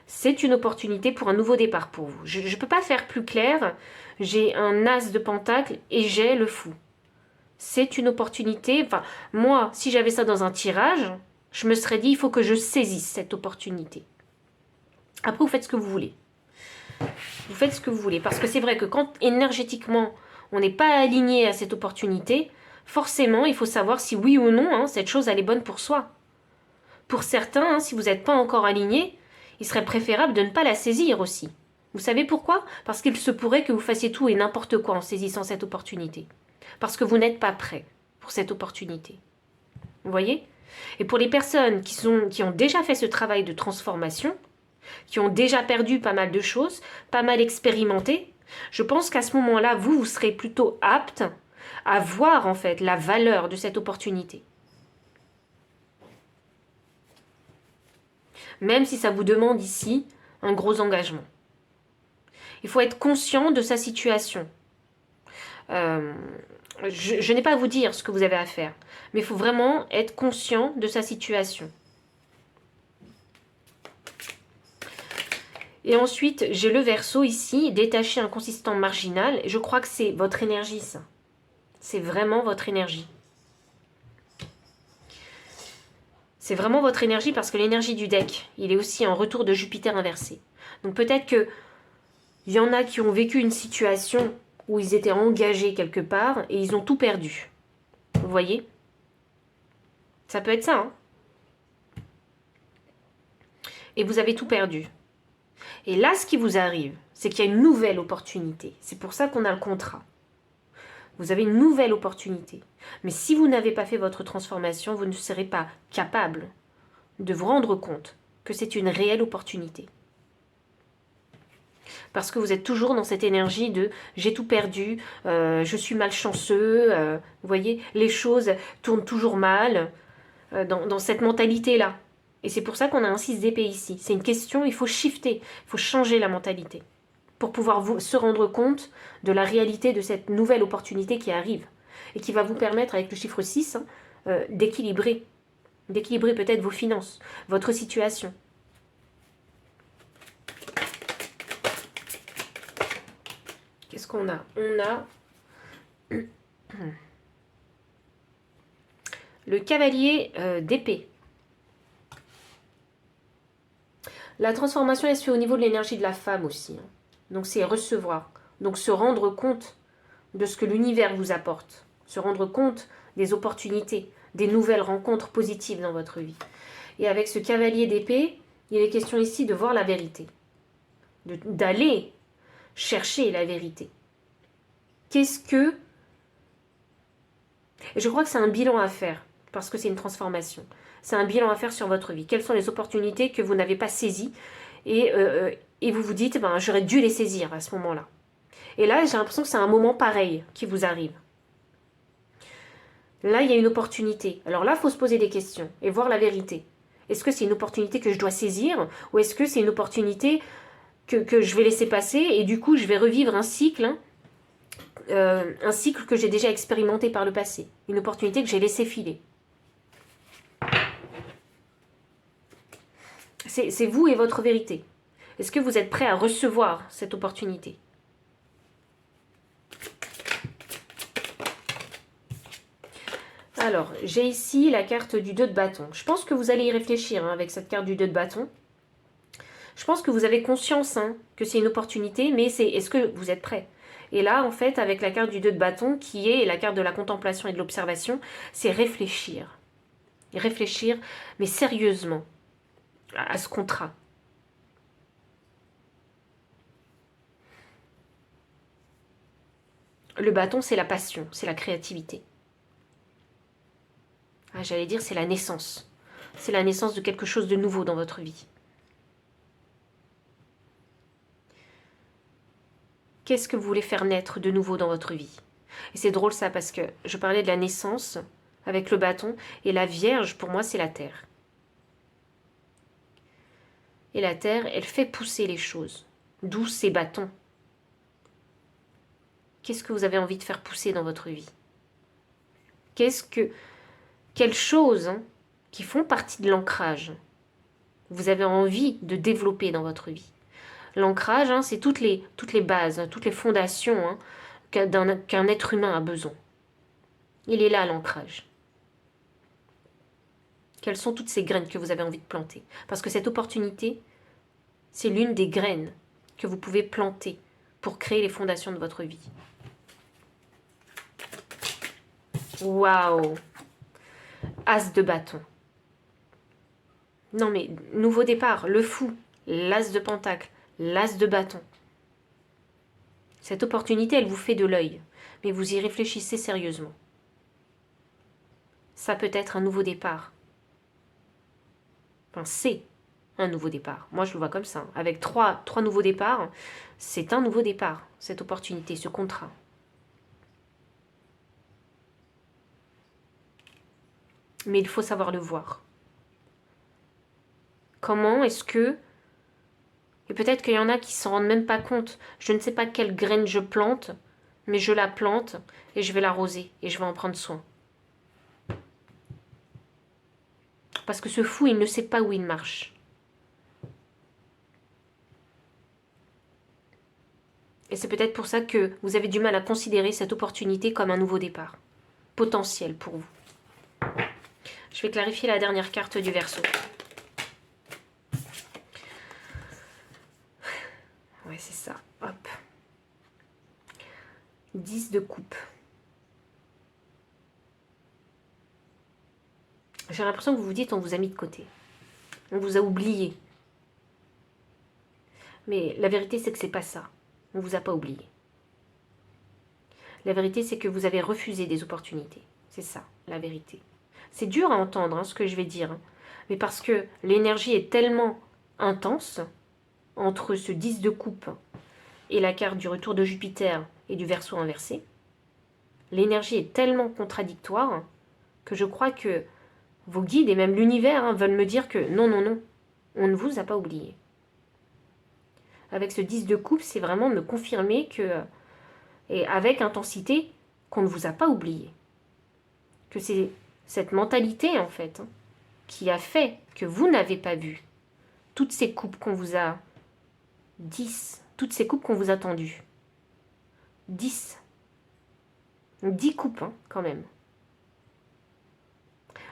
C'est une opportunité pour un nouveau départ pour vous. Je ne peux pas faire plus clair. J'ai un as de pentacle et j'ai le fou. C'est une opportunité. Enfin, moi, si j'avais ça dans un tirage, je me serais dit, il faut que je saisisse cette opportunité. Après, vous faites ce que vous voulez. Vous faites ce que vous voulez. Parce que c'est vrai que quand énergétiquement, on n'est pas aligné à cette opportunité, forcément, il faut savoir si oui ou non, cette chose, elle est bonne pour soi. Pour certains, si vous n'êtes pas encore aligné, il serait préférable de ne pas la saisir aussi. Vous savez pourquoi? Parce qu'il se pourrait que vous fassiez tout et n'importe quoi en saisissant cette opportunité. Parce que vous n'êtes pas prêt pour cette opportunité. Vous voyez? Et pour les personnes qui ont déjà fait ce travail de transformation, qui ont déjà perdu pas mal de choses, pas mal expérimenté, je pense qu'à ce moment-là, vous serez plutôt apte à voir en fait la valeur de cette opportunité. Même si ça vous demande ici un gros engagement. Il faut être conscient de sa situation. Je n'ai pas à vous dire ce que vous avez à faire, mais il faut vraiment être conscient de sa situation. Et ensuite, j'ai le Verseau ici, détaché inconsistant marginal. Je crois que c'est votre énergie, ça. C'est vraiment votre énergie. C'est vraiment votre énergie parce que l'énergie du deck, il est aussi en retour de Jupiter inversé. Donc peut-être que il y en a qui ont vécu une situation où ils étaient engagés quelque part et ils ont tout perdu. Vous voyez? Ça peut être ça, Et vous avez tout perdu. Et là, ce qui vous arrive, c'est qu'il y a une nouvelle opportunité. C'est pour ça qu'on a le contrat. Vous avez une nouvelle opportunité. Mais si vous n'avez pas fait votre transformation, vous ne serez pas capable de vous rendre compte que c'est une réelle opportunité. Parce que vous êtes toujours dans cette énergie de « j'ai tout perdu, je suis malchanceux », vous voyez, les choses tournent toujours mal, dans cette mentalité-là. Et c'est pour ça qu'on a un 6 d'épée ici. C'est une question, il faut shifter, il faut changer la mentalité pour pouvoir se rendre compte de la réalité de cette nouvelle opportunité qui arrive et qui va vous permettre, avec le chiffre 6, d'équilibrer peut-être vos finances, votre situation. Qu'est-ce qu'on a? On a le cavalier d'épée. La transformation, elle se fait au niveau de l'énergie de la femme aussi. Hein. Donc c'est recevoir. Donc se rendre compte de ce que l'univers vous apporte. Se rendre compte des opportunités, des nouvelles rencontres positives dans votre vie. Et avec ce cavalier d'épée, il est question ici de voir la vérité. D'aller chercher la vérité. Qu'est-ce que... Et je crois que c'est un bilan à faire, parce que c'est une transformation. C'est un bilan à faire sur votre vie. Quelles sont les opportunités que vous n'avez pas saisies et vous vous dites, ben, j'aurais dû les saisir à ce moment-là. Et là, j'ai l'impression que c'est un moment pareil qui vous arrive. Là, il y a une opportunité. Alors là, il faut se poser des questions et voir la vérité. Est-ce que c'est une opportunité que je dois saisir ou est-ce que c'est une opportunité que je vais laisser passer et du coup, je vais revivre un cycle que j'ai déjà expérimenté par le passé. Une opportunité que j'ai laissé filer. C'est vous et votre vérité. Est-ce que vous êtes prêt à recevoir cette opportunité ? Alors, j'ai ici la carte du 2 de bâton. Je pense que vous allez y réfléchir hein, avec cette carte du 2 de bâton. Je pense que vous avez conscience hein, que c'est une opportunité, mais est-ce que vous êtes prêt ? Et là, en fait, avec la carte du 2 de bâton, qui est la carte de la contemplation et de l'observation, c'est réfléchir. Réfléchir, mais sérieusement, à ce contrat. Le bâton, c'est la passion, c'est la créativité. Ah, j'allais dire, c'est la naissance. C'est la naissance de quelque chose de nouveau dans votre vie. Qu'est-ce que vous voulez faire naître de nouveau dans votre vie? Et c'est drôle ça, parce que je parlais de la naissance avec le bâton, et la Vierge, pour moi, c'est la terre. Et la terre, elle fait pousser les choses. D'où ces bâtons. Qu'est-ce que vous avez envie de faire pousser dans votre vie? Quelles choses hein, qui font partie de l'ancrage vous avez envie de développer dans votre vie? L'ancrage, hein, c'est toutes les bases, toutes les fondations hein, qu'un être humain a besoin. Il est là, l'ancrage. Quelles sont toutes ces graines que vous avez envie de planter? Parce que cette opportunité, c'est l'une des graines que vous pouvez planter pour créer les fondations de votre vie. Waouh! As de bâton. Non mais, nouveau départ, le fou, l'as de pentacle, l'as de bâton. Cette opportunité, elle vous fait de l'œil, mais vous y réfléchissez sérieusement. Ça peut être un nouveau départ. Enfin, c'est un nouveau départ. Moi, je le vois comme ça. Avec trois nouveaux départs, c'est un nouveau départ, cette opportunité, ce contrat. Mais il faut savoir le voir. Comment est-ce que... Et peut-être qu'il y en a qui ne s'en rendent même pas compte. Je ne sais pas quelle graine je plante, mais je la plante et je vais l'arroser et je vais en prendre soin. Parce que ce fou, il ne sait pas où il marche. Et c'est peut-être pour ça que vous avez du mal à considérer cette opportunité comme un nouveau départ. Potentiel pour vous. Je vais clarifier la dernière carte du Verseau. Ouais, c'est ça. Hop. 10 de coupe. J'ai l'impression que vous vous dites on vous a mis de côté. On vous a oublié. Mais la vérité, c'est que c'est pas ça. On vous a pas oublié. La vérité, c'est que vous avez refusé des opportunités. C'est ça, la vérité. C'est dur à entendre, hein, ce que je vais dire. Hein. Mais parce que l'énergie est tellement intense entre ce 10 de coupe et la carte du retour de Jupiter et du Verseau inversé. L'énergie est tellement contradictoire que je crois que vos guides et même l'univers hein, veulent me dire que non, non, non, on ne vous a pas oublié. Avec ce 10 de coupe, c'est vraiment me confirmer que, et avec intensité, qu'on ne vous a pas oublié. Que c'est cette mentalité, en fait, hein, qui a fait que vous n'avez pas vu toutes ces coupes qu'on vous a... 10, toutes ces coupes qu'on vous a tendues. 10. 10 coupes, hein, quand même.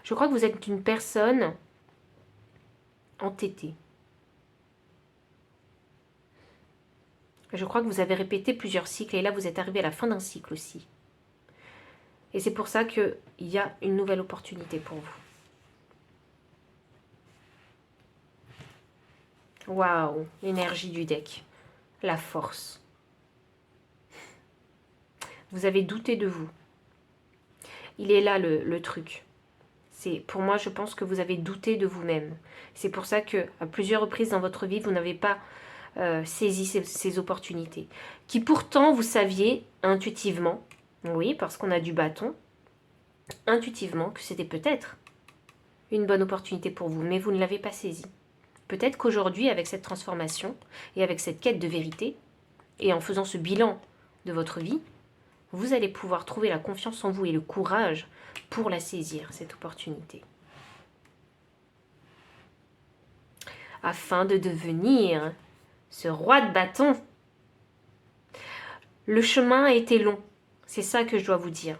Je crois que vous êtes une personne entêtée. Je crois que vous avez répété plusieurs cycles et là vous êtes arrivé à la fin d'un cycle aussi. Et c'est pour ça qu'il y a une nouvelle opportunité pour vous. Waouh, l'énergie du deck, la force. Vous avez douté de vous. Il est là le truc. Pour moi, je pense que vous avez douté de vous-même. C'est pour ça qu'à plusieurs reprises dans votre vie, vous n'avez pas saisi ces opportunités. Qui pourtant, vous saviez intuitivement, oui, parce qu'on a du bâton, intuitivement que c'était peut-être une bonne opportunité pour vous, mais vous ne l'avez pas saisie. Peut-être qu'aujourd'hui, avec cette transformation et avec cette quête de vérité, et en faisant ce bilan de votre vie, vous allez pouvoir trouver la confiance en vous et le courage pour la saisir, cette opportunité. Afin de devenir ce roi de bâton. Le chemin a été long, c'est ça que je dois vous dire.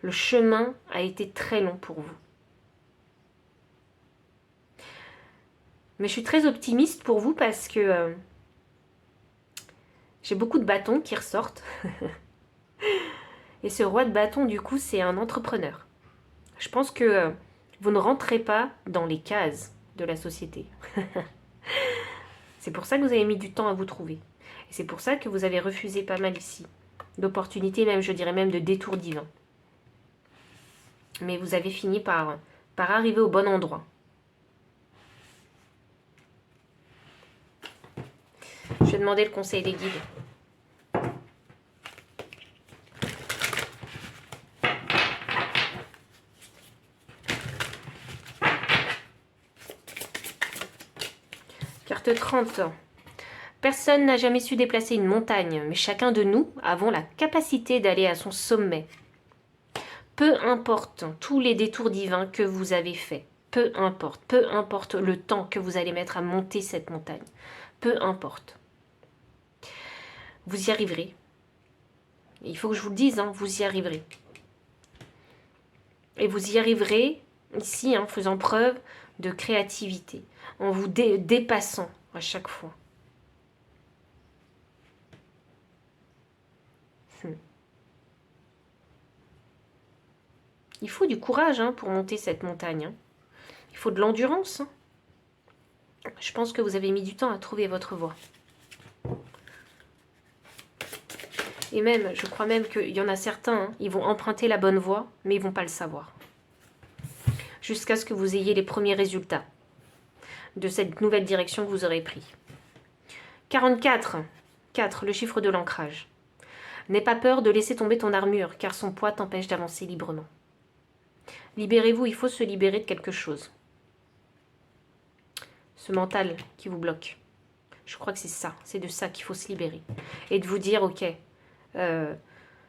Le chemin a été très long pour vous. Mais je suis très optimiste pour vous parce que j'ai beaucoup de bâtons qui ressortent. Et ce roi de bâton, du coup, c'est un entrepreneur. Je pense que vous ne rentrez pas dans les cases de la société. C'est pour ça que vous avez mis du temps à vous trouver. Et c'est pour ça que vous avez refusé pas mal ici. D'opportunités, même, je dirais même de détours divins. Mais vous avez fini par arriver au bon endroit. Je vais demander le conseil des guides. Carte 30. Personne n'a jamais su déplacer une montagne, mais chacun de nous avons la capacité d'aller à son sommet. Peu importe tous les détours divins que vous avez faits, peu importe le temps que vous allez mettre à monter cette montagne, peu importe. Vous y arriverez. Il faut que je vous le dise, hein, vous y arriverez. Et vous y arriverez ici, en faisant preuve de créativité, en vous dépassant à chaque fois. Il faut du courage hein, pour monter cette montagne. Hein. Il faut de l'endurance. Hein. Je pense que vous avez mis du temps à trouver votre voie. Et même, je crois même qu'il y en a certains, hein, ils vont emprunter la bonne voie, mais ils ne vont pas le savoir. Jusqu'à ce que vous ayez les premiers résultats de cette nouvelle direction que vous aurez pris. 44. 4. Le chiffre de l'ancrage. N'aie pas peur de laisser tomber ton armure, car son poids t'empêche d'avancer librement. Libérez-vous, il faut se libérer de quelque chose. Ce mental qui vous bloque. Je crois que c'est ça, c'est de ça qu'il faut se libérer. Et de vous dire, ok,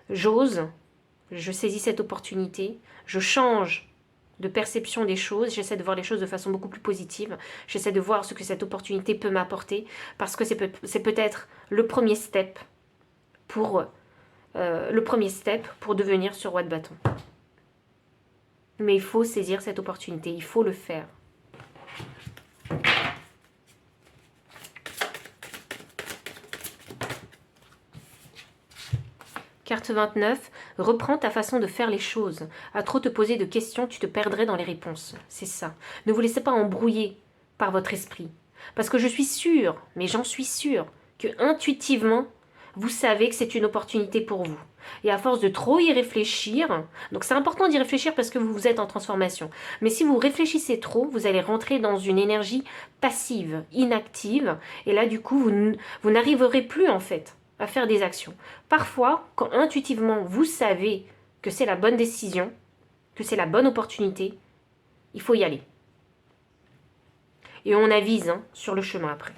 j'ose, je saisis cette opportunité, je change de perception des choses, j'essaie de voir les choses de façon beaucoup plus positive, j'essaie de voir ce que cette opportunité peut m'apporter, parce que c'est peut-être le premier step pour devenir ce roi de bâton. Mais il faut saisir cette opportunité, il faut le faire. Carte 29, reprends ta façon de faire les choses. À trop te poser de questions, tu te perdrais dans les réponses. C'est ça. Ne vous laissez pas embrouiller par votre esprit. Parce que je suis sûre, mais j'en suis sûre, que intuitivement, vous savez que c'est une opportunité pour vous. Et à force de trop y réfléchir, donc c'est important d'y réfléchir parce que vous êtes en transformation. Mais si vous réfléchissez trop, vous allez rentrer dans une énergie passive, inactive. Et là, du coup, vous n'arriverez plus en fait à faire des actions. Parfois, quand intuitivement vous savez que c'est la bonne décision, que c'est la bonne opportunité, il faut y aller. Et on avise hein, sur le chemin après.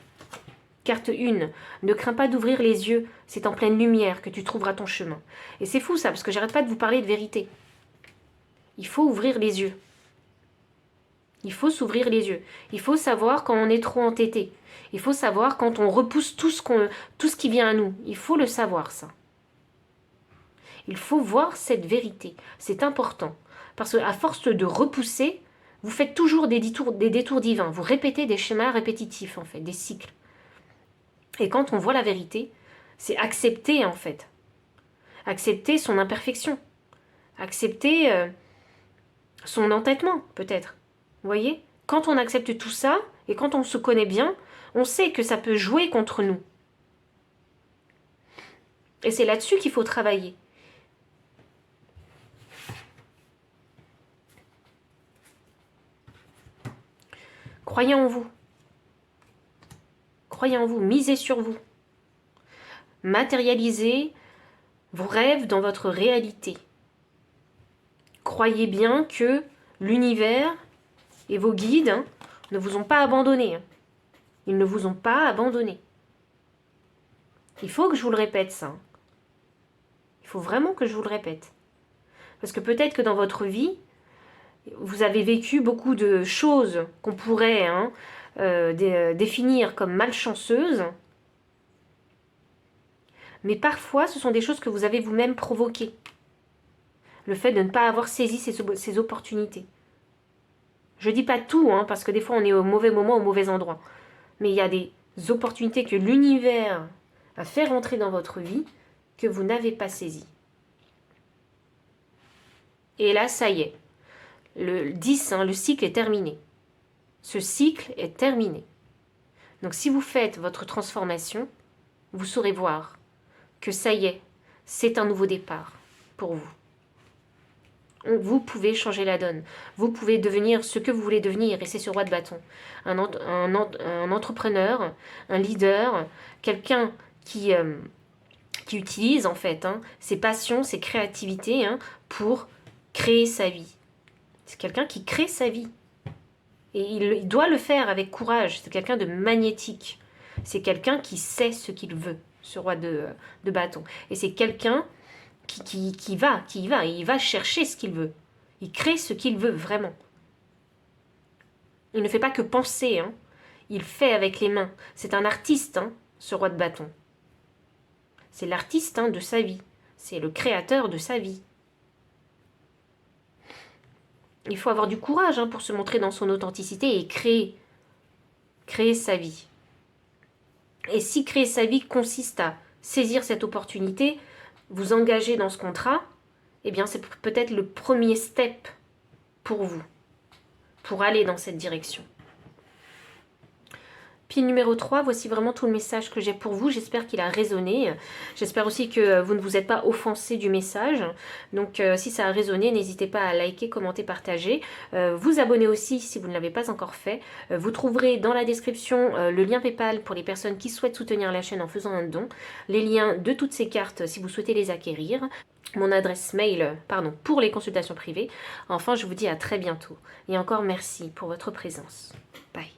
Carte 1, ne crains pas d'ouvrir les yeux, c'est en pleine lumière que tu trouveras ton chemin. Et c'est fou ça, parce que j'arrête pas de vous parler de vérité. Il faut ouvrir les yeux. Il faut s'ouvrir les yeux. Il faut savoir quand on est trop entêté. Il faut savoir quand on repousse tout ce qui vient à nous. Il faut le savoir ça. Il faut voir cette vérité. C'est important. Parce qu'à force de repousser, vous faites toujours des détours divins. Vous répétez des schémas répétitifs en fait, des cycles. Et quand on voit la vérité, c'est accepter en fait. Accepter son imperfection. Accepter son entêtement peut-être. Vous voyez? Quand on accepte tout ça, et quand on se connaît bien, on sait que ça peut jouer contre nous. Et c'est là-dessus qu'il faut travailler. Croyez en vous. Croyez en vous, misez sur vous. Matérialisez vos rêves dans votre réalité. Croyez bien que l'univers et vos guides ne vous ont pas abandonné. Ils ne vous ont pas abandonné. Il faut que je vous le répète ça. Il faut vraiment que je vous le répète. Parce que peut-être que dans votre vie, vous avez vécu beaucoup de choses qu'on pourrait définir comme malchanceuses. Mais parfois, ce sont des choses que vous avez vous-même provoquées. Le fait de ne pas avoir saisi ces opportunités. Je dis pas tout, parce que des fois on est au mauvais moment, au mauvais endroit. Mais il y a des opportunités que l'univers a fait rentrer dans votre vie que vous n'avez pas saisies. Et là, ça y est. Le 10, le cycle est terminé. Ce cycle est terminé. Donc si vous faites votre transformation, vous saurez voir que ça y est, c'est un nouveau départ pour vous. Vous pouvez changer la donne. Vous pouvez devenir ce que vous voulez devenir. Et c'est ce roi de bâton. Un entrepreneur, un leader, quelqu'un qui utilise en fait ses passions, ses créativités pour créer sa vie. C'est quelqu'un qui crée sa vie. Et il doit le faire avec courage. C'est quelqu'un de magnétique. C'est quelqu'un qui sait ce qu'il veut, ce roi de bâton. Et c'est quelqu'un qui va chercher ce qu'il veut. Il crée ce qu'il veut vraiment. Il ne fait pas que penser, il fait avec les mains. C'est un artiste, ce roi de bâton. C'est l'artiste de sa vie. C'est le créateur de sa vie. Il faut avoir du courage pour se montrer dans son authenticité et créer sa vie. Et si créer sa vie consiste à saisir cette opportunité, vous engager dans ce contrat, eh bien c'est peut-être le premier step pour vous, pour aller dans cette direction. Pile numéro 3, voici vraiment tout le message que j'ai pour vous. J'espère qu'il a résonné. J'espère aussi que vous ne vous êtes pas offensé du message. Donc si ça a résonné, n'hésitez pas à liker, commenter, partager. Vous abonner aussi si vous ne l'avez pas encore fait. Vous trouverez dans la description le lien PayPal pour les personnes qui souhaitent soutenir la chaîne en faisant un don. Les liens de toutes ces cartes si vous souhaitez les acquérir. Mon adresse mail, pour les consultations privées. Enfin, je vous dis à très bientôt. Et encore merci pour votre présence. Bye.